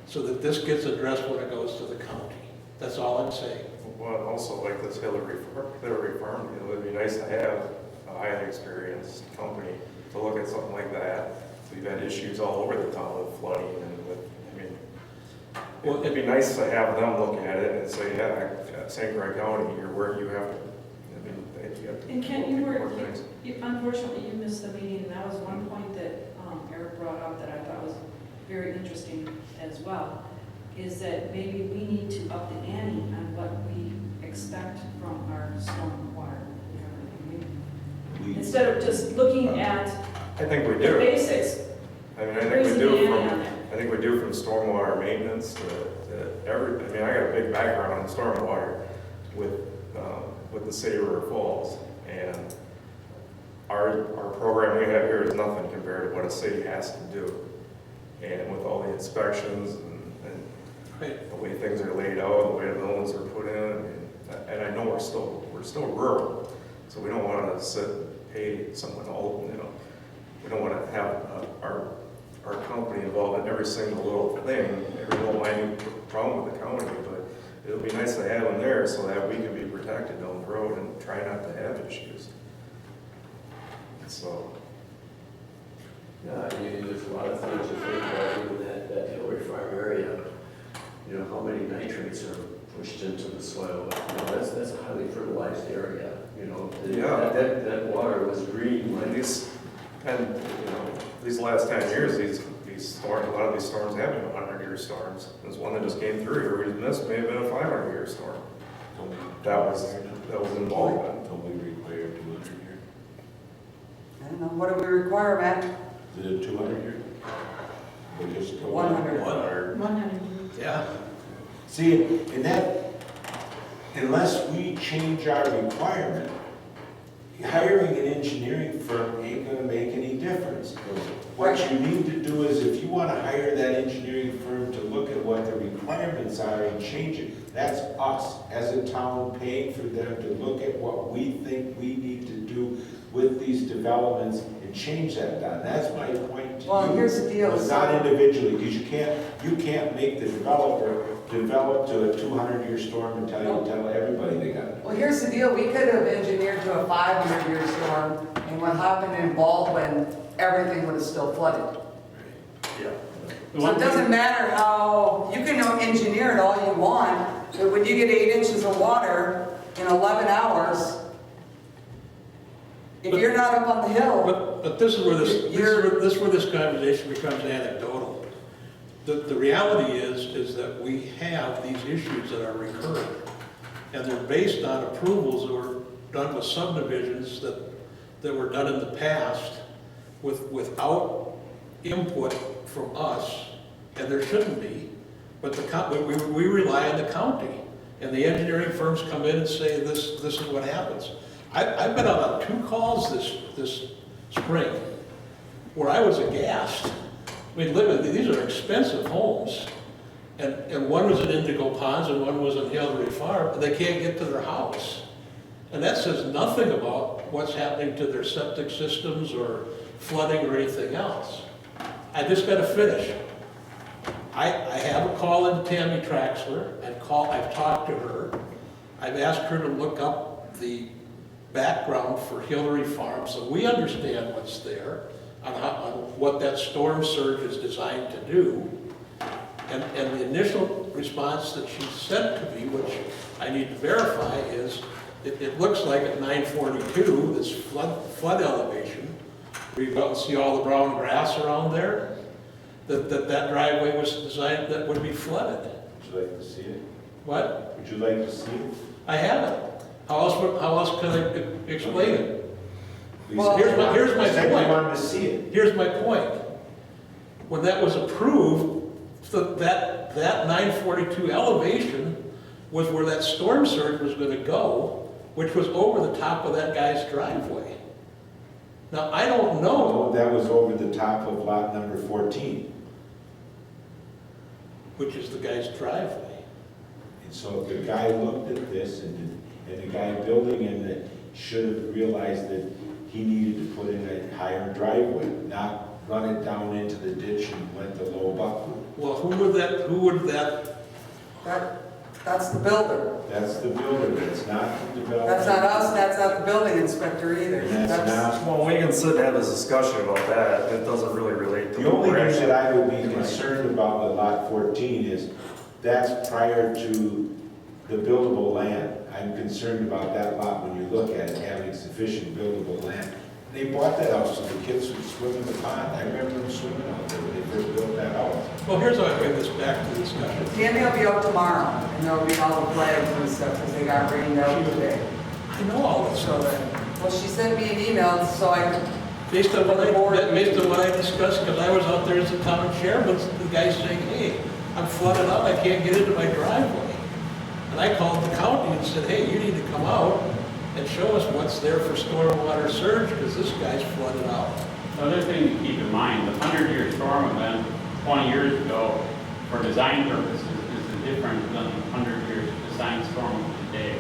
so that this gets addressed when it goes to the county. That's all I'm saying. Well, also like this Hillary Farm deal, it'd be nice to have a highly experienced company to look at something like that. We've had issues all over the town with flooding and with, well, it'd be nice to have them look at it and say, yeah, St. Croix County, you're where you have to, you have to. And Ken, unfortunately, you missed the meeting, and that was one point that Eric brought up that I thought was very interesting as well, is that maybe we need to up the ante on what we expect from our stormwater. Instead of just looking at I think we the do. basics. I mean, I think we do from stormwater maintenance to every. I mean, I got a big background in stormwater with the city of River Falls, and our program we have here is nothing compared to what a city has to do, and with all the inspections and the way things are laid out, the way the buildings are put in, and I know we're still rural, so we don't want to sit and pay someone all, we don't want to have our company involved in every single little thing, every little minute problem with the county, but it would be nice to have them there so that we can be protected down the road and try not to have issues. So. Yeah, there's a lot of things to think about in that Hillary Farm area. How many nitrates are pushed into the soil. That's a highly fertilized area. That water was green. And these last 10 years, these storms, a lot of these storms have been 100-year storms. There's one that just came through here we missed, may have been a 500-year storm. That was involved. Don't we require 200 year? I don't know, what do we require, Matt? Is it 200 year? Or just 100. 100. Yeah. See, in that, unless we change our requirement, hiring an engineering firm ain't gonna make any difference. What you need to do is, if you wanna hire that engineering firm to look at what the requirements are and change it, That's us, as a town, paying for them to look at what we think we need to do with these developments and change that, Don. That's my point to you. Well, here's the deal. It's not individually, because you can't make the developer develop to a 200-year storm and tell everybody they got it. Well, here's the deal, we could have engineered to a 500-year storm, and what happened in Baldwin, everything would have still flooded. Yeah. So it doesn't matter how, you can engineer it all you want, but when you get 8 inches of water in 11 hours, if you're not up on the hill. But this is where this is where this conversation becomes anecdotal. The reality is that we have these issues that are recurring, and they're based on approvals that were done with subdivisions that were done in the past without input from us, and there shouldn't be. But we rely on the county, and the engineering firms come in and say this is what happens. I've been on 2 calls this spring where I was aghast. I mean, these are expensive homes, and one was in Indigo Ponds and one was in Hillary Farm, and they can't get to their house. And that says nothing about what's happening to their septic systems or flooding or anything else. I just got to finish. I have a call into Tammy Traxler. I've talked to her. I've asked her to look up the background for Hillary Farm so we understand what's there, on what that storm surge is designed to do. And the initial response that she sent to me, which I need to verify, is it looks like at 942, this flood elevation, where you go and see all the brown grass around there, that driveway was designed that would be flooded. Would you like to see it? What? Would you like to see it? I haven't. How else can I explain it? Well, here's my you point. wanted to see it. Here's my point. When that was approved, that 942 elevation was where that storm surge was going to go, which was over the top of that guy's driveway. Now, I don't know. That was over the top of lot number 14. Which is the guy's driveway. And so the guy looked at this, and the guy building it should have realized that he needed to put in a higher driveway, not run it down into the ditch and went the low buck route. Well, who would that? That's the builder. That's the builder, that's not the developer. That's not us, that's not the building inspector either. And that's not. Well, we can sit and have this discussion about that, it doesn't really relate to. The only thing that I would be concerned about with lot 14 is that's prior to the buildable land. I'm concerned about that lot when you look at it, having sufficient buildable land. They bought that house so the kids would swim in the pond. I remember them swimming out there when they first built that house. Well, here's how I bring this back to discussion. Tammy will be out tomorrow, and there'll be all the flags and stuff, because they got rained out today. I know all this So stuff. then, well, she sent me an email, so I could, Based on what I discussed, because I was out there as the town chairman, the guy saying, hey, I'm flooded out, I can't get into my driveway. And I called the county and said, hey, you need to come out and show us what's there for stormwater surge, because this guy's flooded out. Another thing to keep in mind, the 100-year storm event 20 years ago, for design purposes, is different than 100 years design storm today.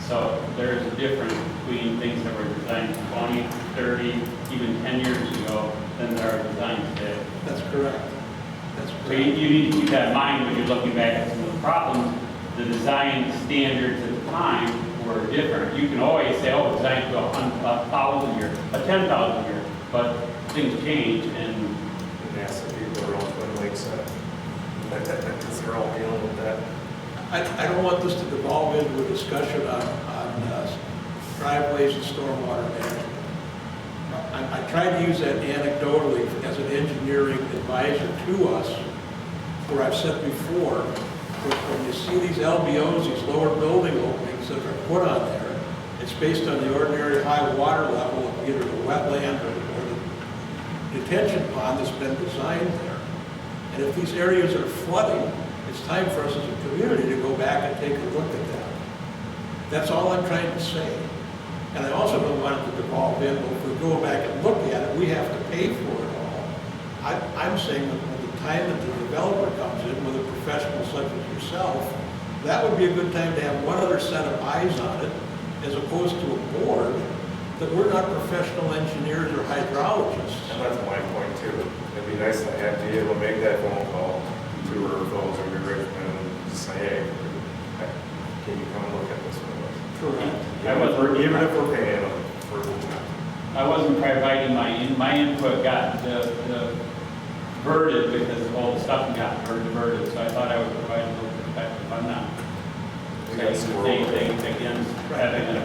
So there's a difference between things that were designed 20, 30, even 10 years ago than there are designed today. That's correct. That's So correct. you need to keep that in mind when you're looking back at some of the problems. The design standards at the time were different. You can always say, oh, designed to 1,000 year, 10,000 year, but things change and NASA people are all Twin Lakes, because they're all dealing with that. I don't want this to devolve into a discussion on driveways and stormwater management. I try to use that anecdotally as an engineering advisor to us, where I've said before, when you see these LBOs, these lower building openings that are put on there, it's based on the ordinary high water level of either the wetland or the detention pond that's been designed there. And if these areas are flooding, it's time for us as a community to go back and take a look at that. That's all I'm trying to say. And I also don't want it to devolve in, but if we go back and look at it, we have to pay for it all. I'm saying that when the time that the developer comes in with a professional such as yourself, that would be a good time to have one other set of eyes on it, as opposed to a board that we're not professional engineers or hydrologists. And that's my point too. It'd be nice to have to be able to make that phone call to her phones or to Richmond and just say, hey, can you come look at this with us? Correct. Even if we're paying them for the time. I wasn't providing my input got diverted because of all the stuff got diverted, so I thought I would provide a little perspective on that. We got some more. Anything against having a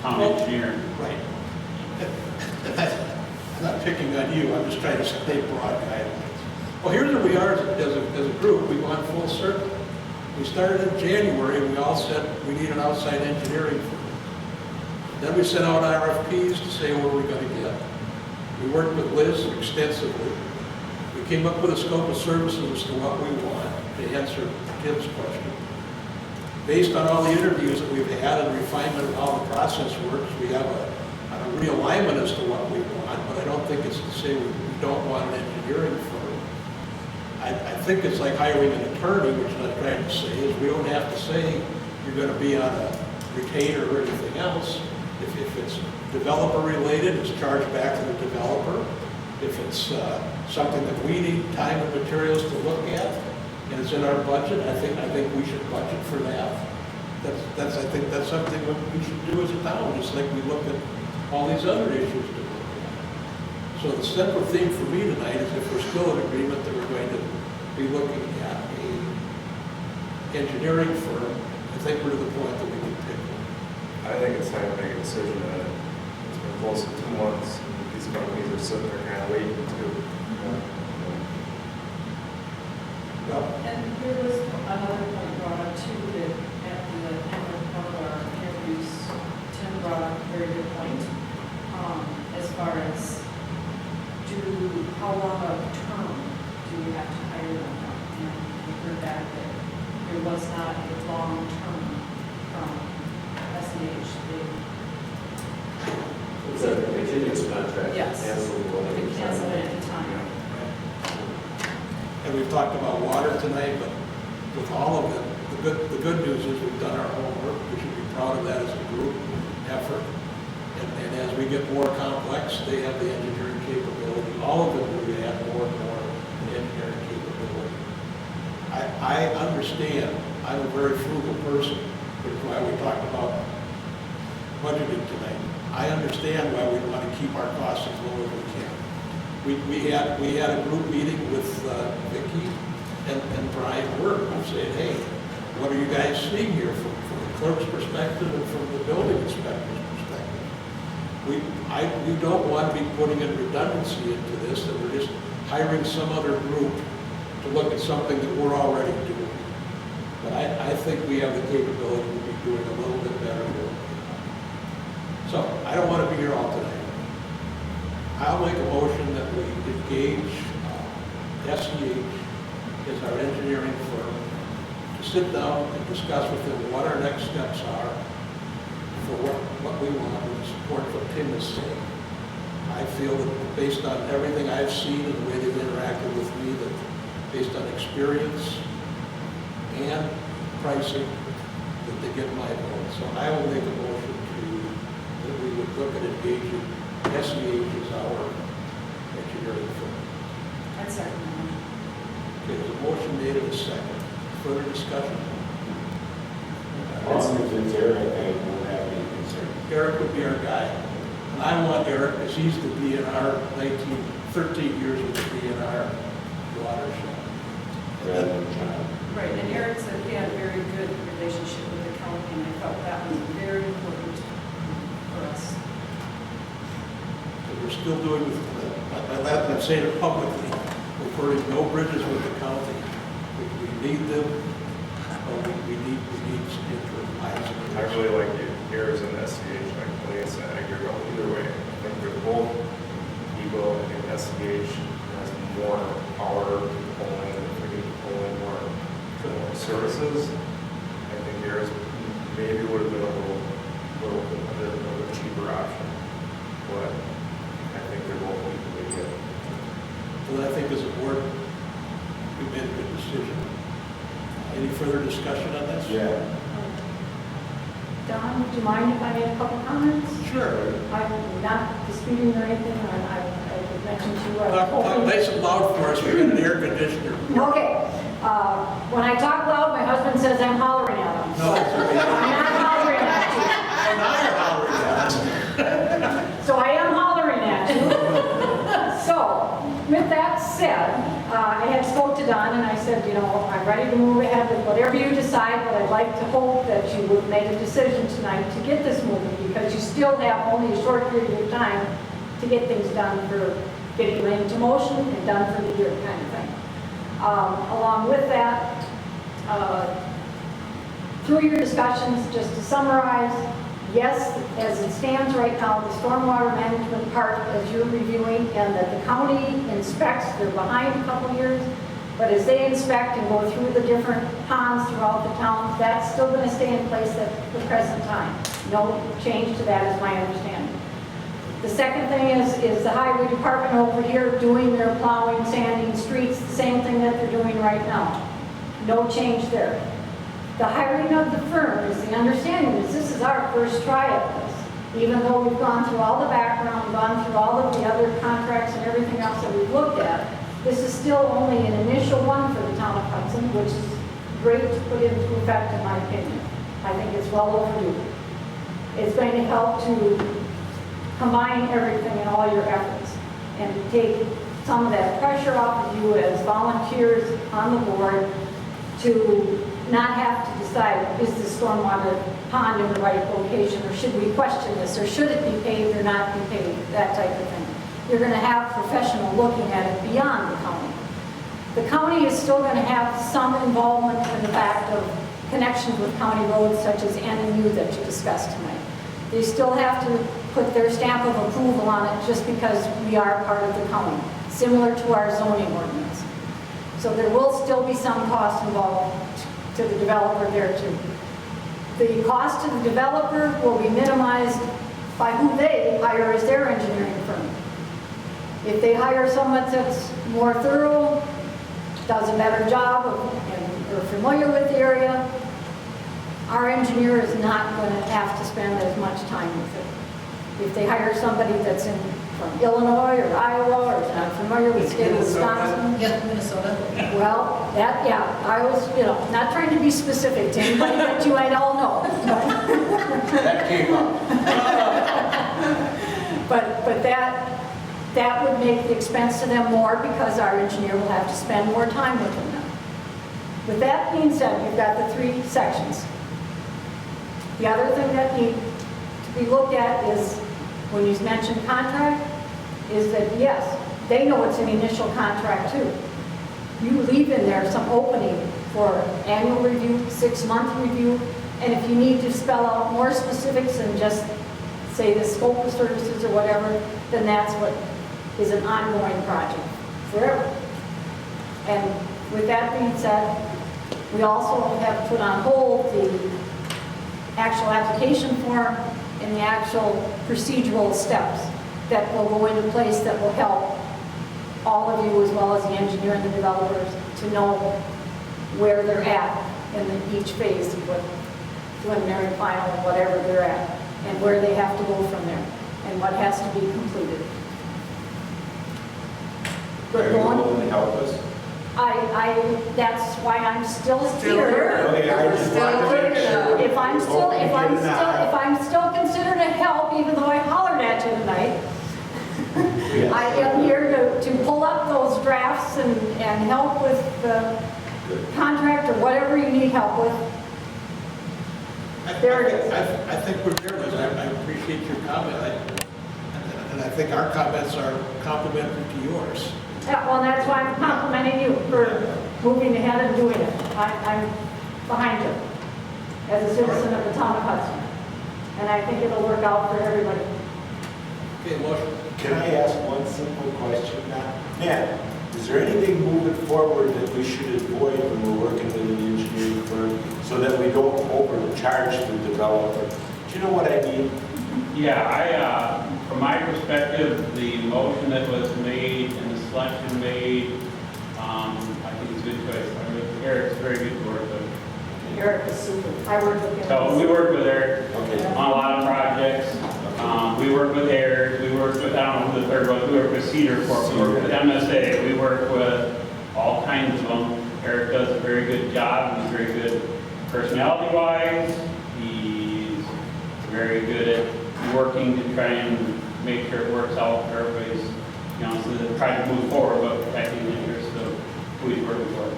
town engineer. Right. I'm not picking on you, I'm just trying to stay broad guidelines. Well, here's where we are as a group. We've gone full circle. We started in January, and we all said we need an outside engineering firm. Then we sent out RFPs to say what we're going to get. We worked with Liz extensively. We came up with a scope of services as to what we want to answer Tim's question. Based on all the interviews that we've had and refinement of how the process works, we have a realignment as to what we want, but I don't think it's to say we don't want an engineering firm. I think it's like hiring an attorney, which I'm trying to say is we don't have to say you're going to be on a retainer or anything else. If it's developer related, it's charged back to the developer. If it's something that we need time and materials to look at, and it's in our budget, I think we should budget for that. I think that's something that we should do as a town, just like we look at all these other issues to look at. So the central theme for me tonight is if we're still in agreement that we're going to be looking at a engineering firm, I think we're to the point that we can pick one. I think it's time to make a decision on it. It's been close to 2 months, and these companies are sitting there kind of waiting too. And there was another point brought up too, that at the end of one of our interviews, Tim brought up a very good point, as far as how long a term do we have to hire them from? And we heard back that there was not a long term from SEH. It's a continuous contract. Yes. Canceled They whenever can it's cancel done. it at any time. And we've talked about water tonight, but with all of it, the good news is we've done our homework. We should be proud of that as a group effort. And as we get more complex, they have the engineering capability. All of them will add more and more engineering capability. I understand, I'm a very frugal person, which is why we talked about budgeting tonight. I understand why we want to keep our costs as low as we can. We had a group meeting with Vicki and Brian Work, who said, hey, what are you guys seeing here from the clerk's perspective and from the building inspector's perspective? We don't want to be putting in redundancy into this, that we're just hiring some other group to look at something that we're already doing. But I think we have the capability to be doing a little bit better work. So I don't want to be here all tonight. I'll make a motion that we engage SEH as our engineering firm to sit down and discuss with them what our next steps are for what we want and support what Tim is saying. I feel that based on everything I've seen and the way they've interacted with me, that based on experience and pricing, that they get my vote. So I will make a motion that we would look at engaging SEH as our engineering firm. I'd second that. Okay, there's a motion made in a second. Further discussion? It's Eric, I won't have any concern. Eric would be our guy. And I want Eric, because he's the DNR, 13 years with the DNR watershed. Rather than John. Right, and Eric said he had a very good relationship with the county, and I felt that was very important for us. We're still doing, I'm saying it publicly, we're burning no bridges with the county. We need them, but we need some interim eyes. I really like yours and SCH. Like I said, I agree about either way. I think they're both equal. I think SCH has more power to pull in, if we can pull in more services. I think yours maybe would have been a little bit of a cheaper option, but I think they're both equally good. Well, I think as a board, we made a good decision. Any further discussion on this? Yeah. Don, would you mind if I made a couple comments? Sure. I'm not disputing or anything, I mentioned to you. I was Talk hoping- nice and loud for us, we got an air conditioner. Okay, when I talk loud, my husband says I'm hollering at him. No, it's okay. I'm not hollering at Oh, now you're hollering at us. you. So I am hollering at you. So, with that said, I had spoke to Don and I said, you know, I'm ready to move ahead with whatever you decide, but I'd like to hope that you would make a decision tonight to get this moving, because you still have only a short period of time to get things done for getting them into motion and done for the year kind of thing. Along with that, through your discussions, just to summarize, yes, as it stands right now, the stormwater management part, as you're reviewing, and that the county inspects, they're behind a couple years, but as they inspect and go through the different ponds throughout the town, that's still going to stay in place at the present time. No change to that is my understanding. The second thing is the highway department over here doing their plowing, sanding streets, the same thing that they're doing right now. No change there. The hiring of the firm is the understanding is this is our first try at this. Even though we've gone through all the background, gone through all of the other contracts and everything else that we've looked at, this is still only an initial one for the town of Hudson, which is great to put into effect in my opinion. I think it's well overdue. It's going to help to combine everything in all your efforts and take some of that pressure off of you as volunteers on the board to not have to decide, is the stormwater pond in the right location, or should we question this, or should it be paved or not be paved, that type of thing. You're going to have professional looking at it beyond the county. The county is still going to have some involvement in the fact of connections with county roads such as N and U that you discussed tonight. They still have to put their stamp of approval on it just because we are part of the county, similar to our zoning ordinance. So there will still be some cost involved to the developer there too. The cost to the developer will be minimized by who they hire as their engineering firm. If they hire someone that's more thorough, does a better job and are familiar with the area, our engineer is not going to have to spend as much time with it. If they hire somebody that's from Illinois or Iowa or is not familiar with the state of Wisconsin. Yeah, Minnesota. Well, that, yeah, I was, you know, not trying to be specific to anybody that you might all know. That came up. But that would make the expense to them more because our engineer will have to spend more time with them now. With that being said, you've got the three sections. The other thing that needs to be looked at is, when you mentioned contract, is that yes, they know it's an initial contract too. You leave in there some opening for annual review, 6-month review, and if you need to spell out more specifics than just say the scope of services or whatever, then that's what is an ongoing project forever. And with that being said, we also have put on hold the actual application form and the actual procedural steps that will go into place that will help all of you as well as the engineer and the developers to know where they're at in each phase of what preliminary, final, whatever they're at, and where they have to go from there, and what has to be completed. Are you willing to help us? That's why I'm still here. Okay, I just wanted to make sure. If I'm still considered a help, even though I hollered at you tonight, Yes. I am here to pull up those drafts and help with the contract or whatever you need help with. There it is. I think we're there, Liz. I appreciate your comment. And I think our comments are complimentary to yours. Yeah, well, that's why I'm complimenting you for moving ahead and doing it. I'm behind you as a citizen of the town of Hudson. And I think it'll work out for everybody. Okay, motion. Can I ask one simple question now? Matt, is there anything moving forward that we should avoid when we're working with an engineering firm so that we don't overcharge the developer? Do you know what I mean? Yeah, from my perspective, the motion that was made and the selection made, I think it's a good choice. I mean, Eric's very good to work with. Eric is super. I work with him. So we work with Eric Okay. on a lot of projects. We work with Eric, we work with, I don't know who the third was, we work with Cedar Corp, we work with MSA, we work with all kinds of them. Eric does a very good job, he's very good personality-wise, he's very good at working to try and make sure it works out for everybody's, you know, so they're trying to move forward, but protecting the interests of who he's working for.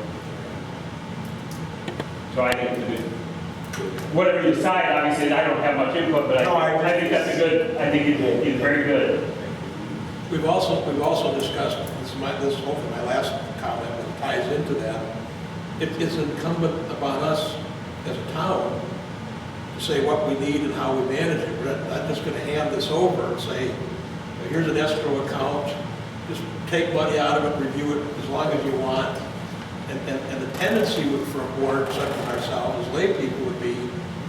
So I think it's a good, whatever you decide, obviously, I don't have much input, but I think that's a good, I think it's very good. We've also discussed, this is hopefully my last comment that ties into that. It's incumbent upon us as a town to say what we need and how we manage it. We're not just gonna hand this over and say, here's an escrow account, just take money out of it, review it as long as you want. And the tendency for a board such as ourselves, as lay people, would be,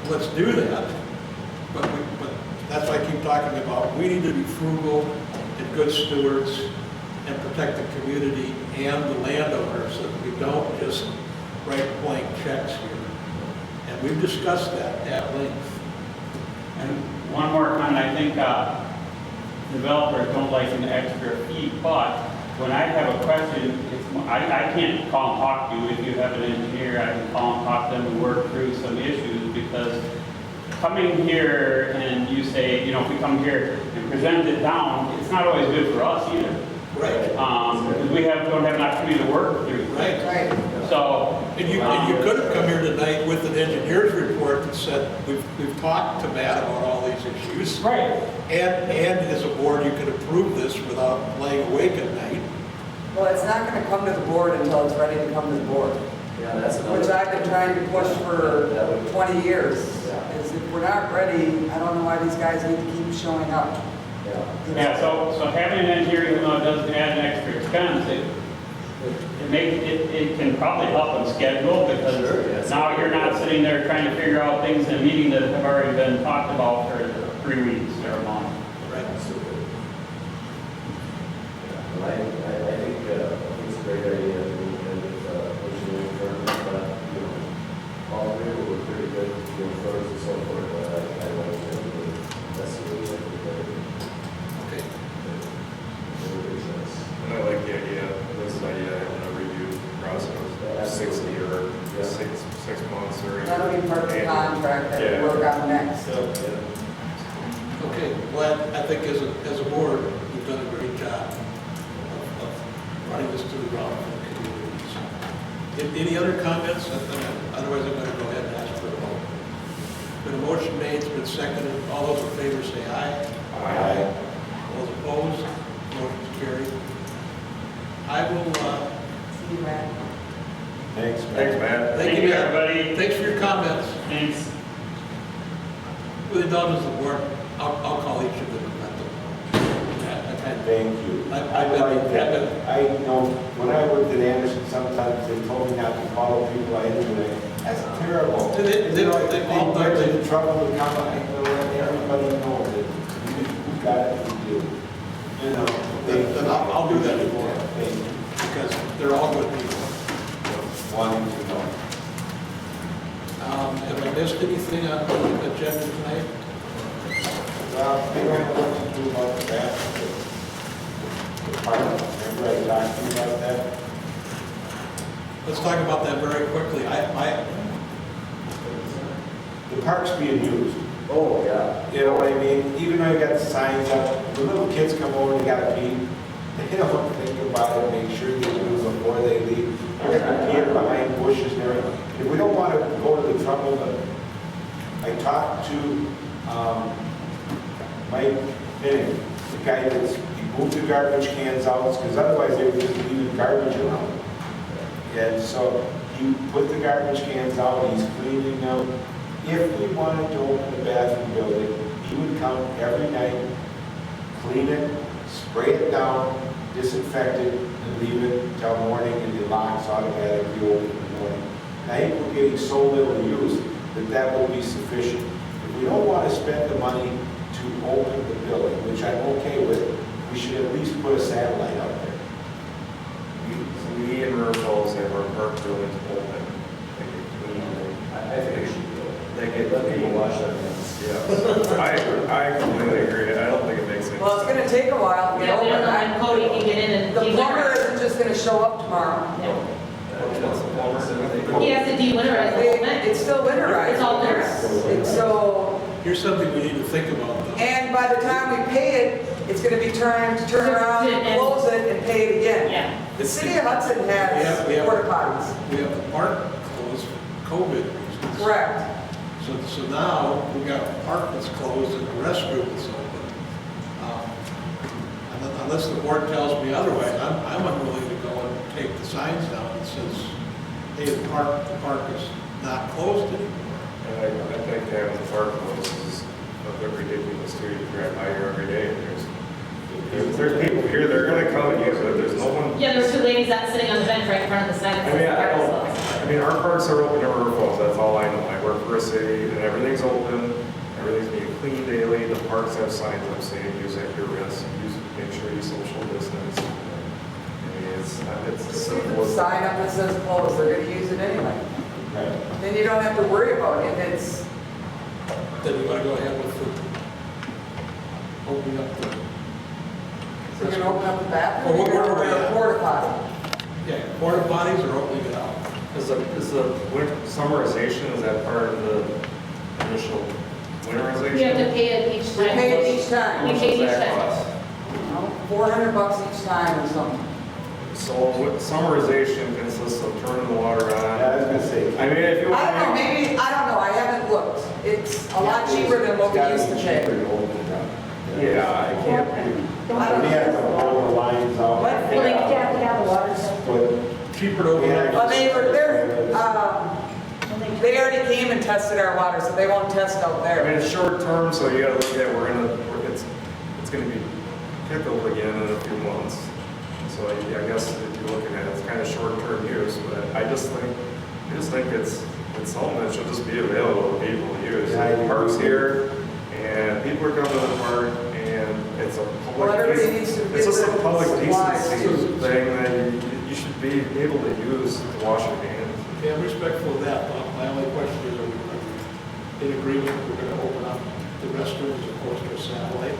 let's do that. But that's why I keep talking about, we need to be frugal and good stewards and protect the community and the landowners so that we don't just write blank checks here. And we've discussed that at length. And one more comment, I think developers don't like an extra fee, but when I have a question, I can't call and talk to you. If you have an engineer, I can call and talk to them and work through some issues, because coming here and you say, you know, if we come here and present it down, it's not always good for us either. Right. Because we don't have an opportunity to work through. Right. Right. So, and you could have come here tonight with an engineer's report that said, we've talked to Matt about all these issues. Right. And as a board, you could approve this without laying awake at night. Well, it's not gonna come to the board until it's ready to come to the board. Yeah, that's another. Which I've been trying to push for That would- 20 years. Yeah. Is if we're not ready, I don't know why these guys need to keep showing up. Yeah. Yeah, so having an engineer, even though it doesn't add an extra expense, it can probably help them schedule, because now you're not sitting there trying to figure out things in a meeting that have already been talked about for 3 weeks or a month. Right. Absolutely. Yeah, and I think it's a great idea, and engineering firm, but, you know, all three were pretty good, you know, firms and so forth, but I like them, that's the way I think that Okay. it makes sense. And I like the idea, this idea of having a review process, 60 or 6 months or. That'll be part of the contract that Yeah. we work on next. Okay, well, I think as a board, we've done a great job of running this to the ground for the communities. Any other comments? Otherwise, I'm going to go ahead and ask for a vote. Been a motion made, it's been seconded. All those in favor say aye. Aye. All those opposed, motion's carried. I will, See you, Matt. Thanks, Matt. Thanks, Matt. thank you, Matt. everybody. Thanks for your comments. Thanks. With the indulgence of the board, I'll call each of them and let them know. Thank you. I've been- I know, when I worked at Anderson, sometimes they told me not to follow people I knew. That's terrible. They all get into trouble to come, I know, let everybody know that you got it to do. You know, Then I'll do that before. Thank you. Because they're all good people. Wanting to know. Have I missed anything on the agenda tonight? Well, I don't know what to do about that. The park, remember I talked to you about that? Let's talk about that very quickly. The park's being used. Oh, yeah. You know what I mean? Even though you got the signs up, the little kids come over, they gotta pee. They don't think about it, make sure they do before they leave. They're gonna pee behind bushes and everything. If we don't wanna go to the trouble, but I talked to, Mike Finning, the guy he moved the garbage cans out, because otherwise they were just leaving garbage around. And so he put the garbage cans out, he's cleaning them. If we wanted to open the bathroom building, he would come every night, clean it, spray it down, disinfect it, and leave it until morning, and the locks automatically open in the morning. And I think we're getting so little use that will be sufficient. If we don't want to spend the money to open the building, which I'm okay with, we should at least put a satellite out there. We in River Falls have our park buildings open. Like, I think let people wash their hands. Yeah, I completely agree. I don't think it makes sense. Well, it's gonna take a while to get Yeah, we open. don't know when Cody can get in and. The plumber isn't just gonna show up tomorrow. He has to de-winterize the whole thing. It's still winterized. It's all winterized. It's so, Here's something we need to think about though. and by the time we pay it, it's gonna be time to turn around and close it and pay it again. Yeah. The city of Hudson has We have- porta potties. We have the park closed for COVID reasons. Correct. So now, we've got a park that's closed and the restroom is open. Unless the board tells me otherwise, I'm unwilling to go and take the signs down that says, hey, the park is not closed anymore. And I think having the park closed is a bit ridiculous too. You drive by here every day and there's people here, they're gonna come and use it. There's no one. Yeah, there were two ladies that sitting on the bench right in front of the sign. that says park is closed. I mean, our parks are open to folks, that's all I know. I work for a city and everything's open, everything's being cleaned daily. The parks have signs up saying use at your risk, make sure you social distance. I mean, it's as simple as. Sign up that says closed, they're gonna use it anyway. Then you don't have to worry about it. If it's, Then you want to go ahead with opening up the. so you're gonna open up the bathroom, Well, you're where gonna are we open at? a porta potty. Yeah, porta potties are opening it out. Is the summarization, is that part of the initial winterization? You have to pay it each We time. pay it each time. You How much pay does each that time. cost? $400 each time or something. So summarization consists of turning the water on. Yeah, I was gonna say. I mean, if you. I don't know, maybe, I don't know, I haven't looked. It's a lot cheaper than what we used to pay. Yeah, I can't. I don't We have to know. hold the lines out. What? Well, they have to have the water system. But Cheaper to open up. Well, they already came and tested our water, so they won't test out I mean, there. it's short term, so you gotta look at, it's gonna be pickled again in a few months. So I guess if you're looking at it, it's kind of short term use, but I just think it's something that should just be available to people to use. Yeah, I The park's agree. here, and people are coming to the park, and it's a Well, public, everybody needs to it's just get a the public supplies, decency too. thing that you should be able to use to wash your hands. Okay, I'm respectful of that. My only question is, are we in agreement, we're going to open up the restrooms as opposed to a satellite?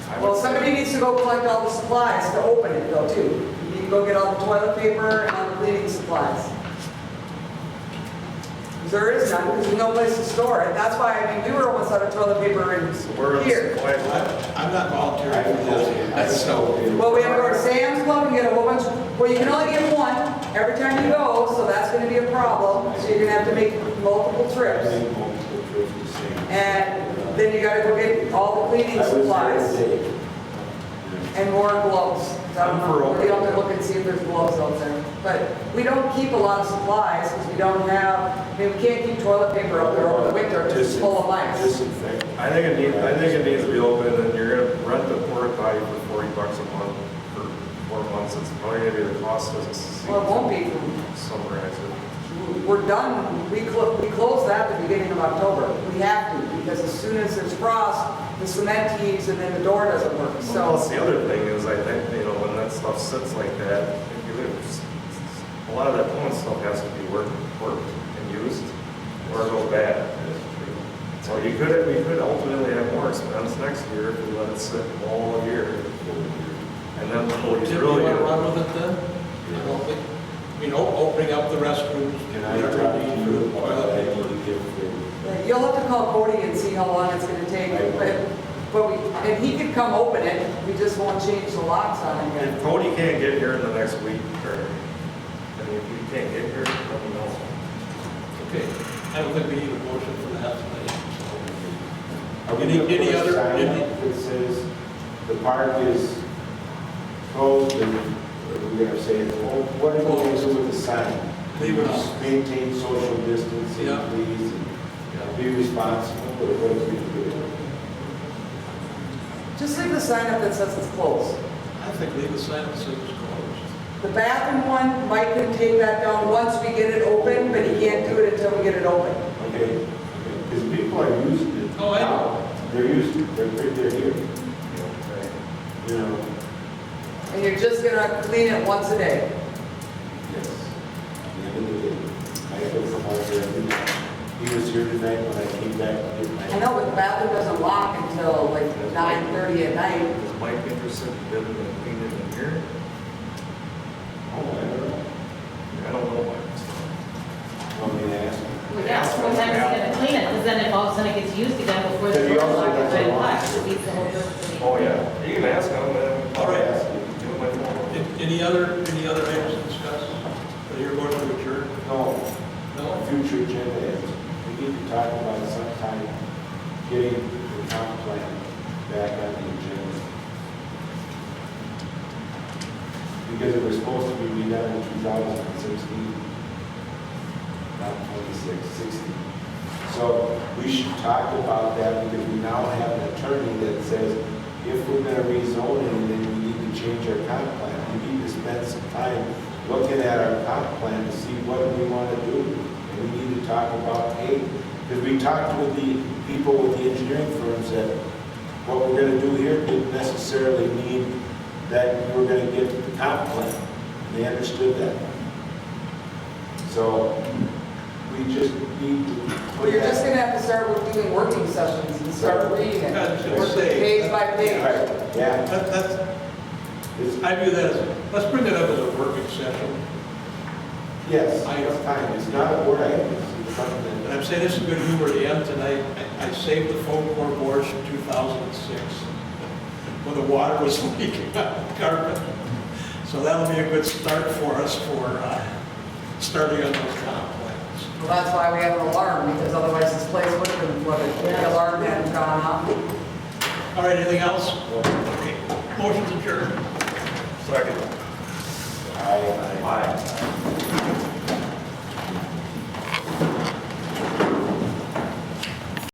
I would Well, say- somebody needs to go collect all the supplies to open it though, too. You need to go get all the toilet paper and all the cleaning supplies. 'Cause there is none, because there's no place to store it. That's why, I mean, we were almost out of toilet paper in Where are the here. supplies? I'm not volunteering for this. So, Well, we have to go to Sam's Club and get a whole bunch, well, you can only get one every time you go, so that's gonna be a problem. So you're gonna have to make multiple trips. And then you gotta go get all the cleaning supplies and more gloves. I don't know, we have to look and see if there's gloves out there. But we don't keep a lot of supplies because we don't have, I mean, we can't keep toilet paper out there over the winter because it's full of mice. Disinfect. I think it needs to be open, and you're gonna rent the porta potty for $40 a month for 4 months. It's probably gonna be the cost of this. Well, it won't be. Summarize it. We're done, we close that at the beginning of October. We have to, because as soon as there's frost, the cement heaves and then the door doesn't work, Well, so. the other thing is, I think, when that stuff sits like that, if you live, a lot of that plumbing stuff has to be worked and used, or it goes bad. So we could ultimately have more expense next year if we let it sit all year. And then Tim, it's you really want to gonna. run with it then? Opening up the restrooms, Can I whatever talk you to need for you the about toilet that? I paper. need to give You'll have to call Cody and see how long it's gonna take, and he could come open it, we just won't change the locks on it yet. If Cody can't get here in the next week, if he can't get here, let me know. Okay, I don't think we need a motion for that tonight. Are we Any- gonna any put a other- sign any- up that says the park is closed, and we're gonna say, well, what are we gonna do with the sign? Leave it up. Maintain social distancing, Yeah. please, and be responsible, or what is we do? Just leave the sign up that says it's closed. I think leave the sign that says it's closed. The bathroom one, Mike can take that down once we get it open, but he can't do it until we get it open. Okay, because people are using it. Oh, I know. now. They're used to it, they're here, you know. And you're just gonna clean it once a day. Yes. At the end of the day, I go from over every day. He was here tonight when I came back to get my. I know, but the bathroom doesn't lock until like 9:30 at night. Is Mike interested in building and cleaning in here? Oh, I don't know. I don't know Mike. Want me to ask? Well, yeah, so what time is he gonna clean it? Because then if all of a sudden it gets used again before the But he door's also locked, does it's a locked, lot. it beats the whole purpose of the. Oh, yeah, you can ask him, All right. do it by phone. Any other items to discuss? Are you going to adjourn? No, No? future agenda items. We need to talk about sometime getting the comp plan back on the agenda. Because it was supposed to be redone in 2016, not 16. So we should talk about that because we now have an attorney that says if we're going to rezone anything, we need to change our comp plan. We need to spend some time looking at our comp plan to see what we want to do. And we need to talk about, because we talked with the people with the engineering firms that what we're going to do here didn't necessarily mean that we were going to get the comp plan. And they understood that. So we just need to Well, put you're just that. gonna have to start with doing working sessions and start reading it, I was gonna working say, page by page. Right, yeah. I view that as, let's bring it up as a working session. Yes, it's fine. It's not a word item. It's something And that. I'm saying this is good humor at the end tonight. I saved the foam core boards from 2006 when the water was leaking on the carpet. So that'll be a good start for us for starting on those comp plans. Well, that's why we have an alarm, because otherwise this place would have been flooded if the alarm hadn't gone off. All right, anything else? Okay. Motion's adjourned.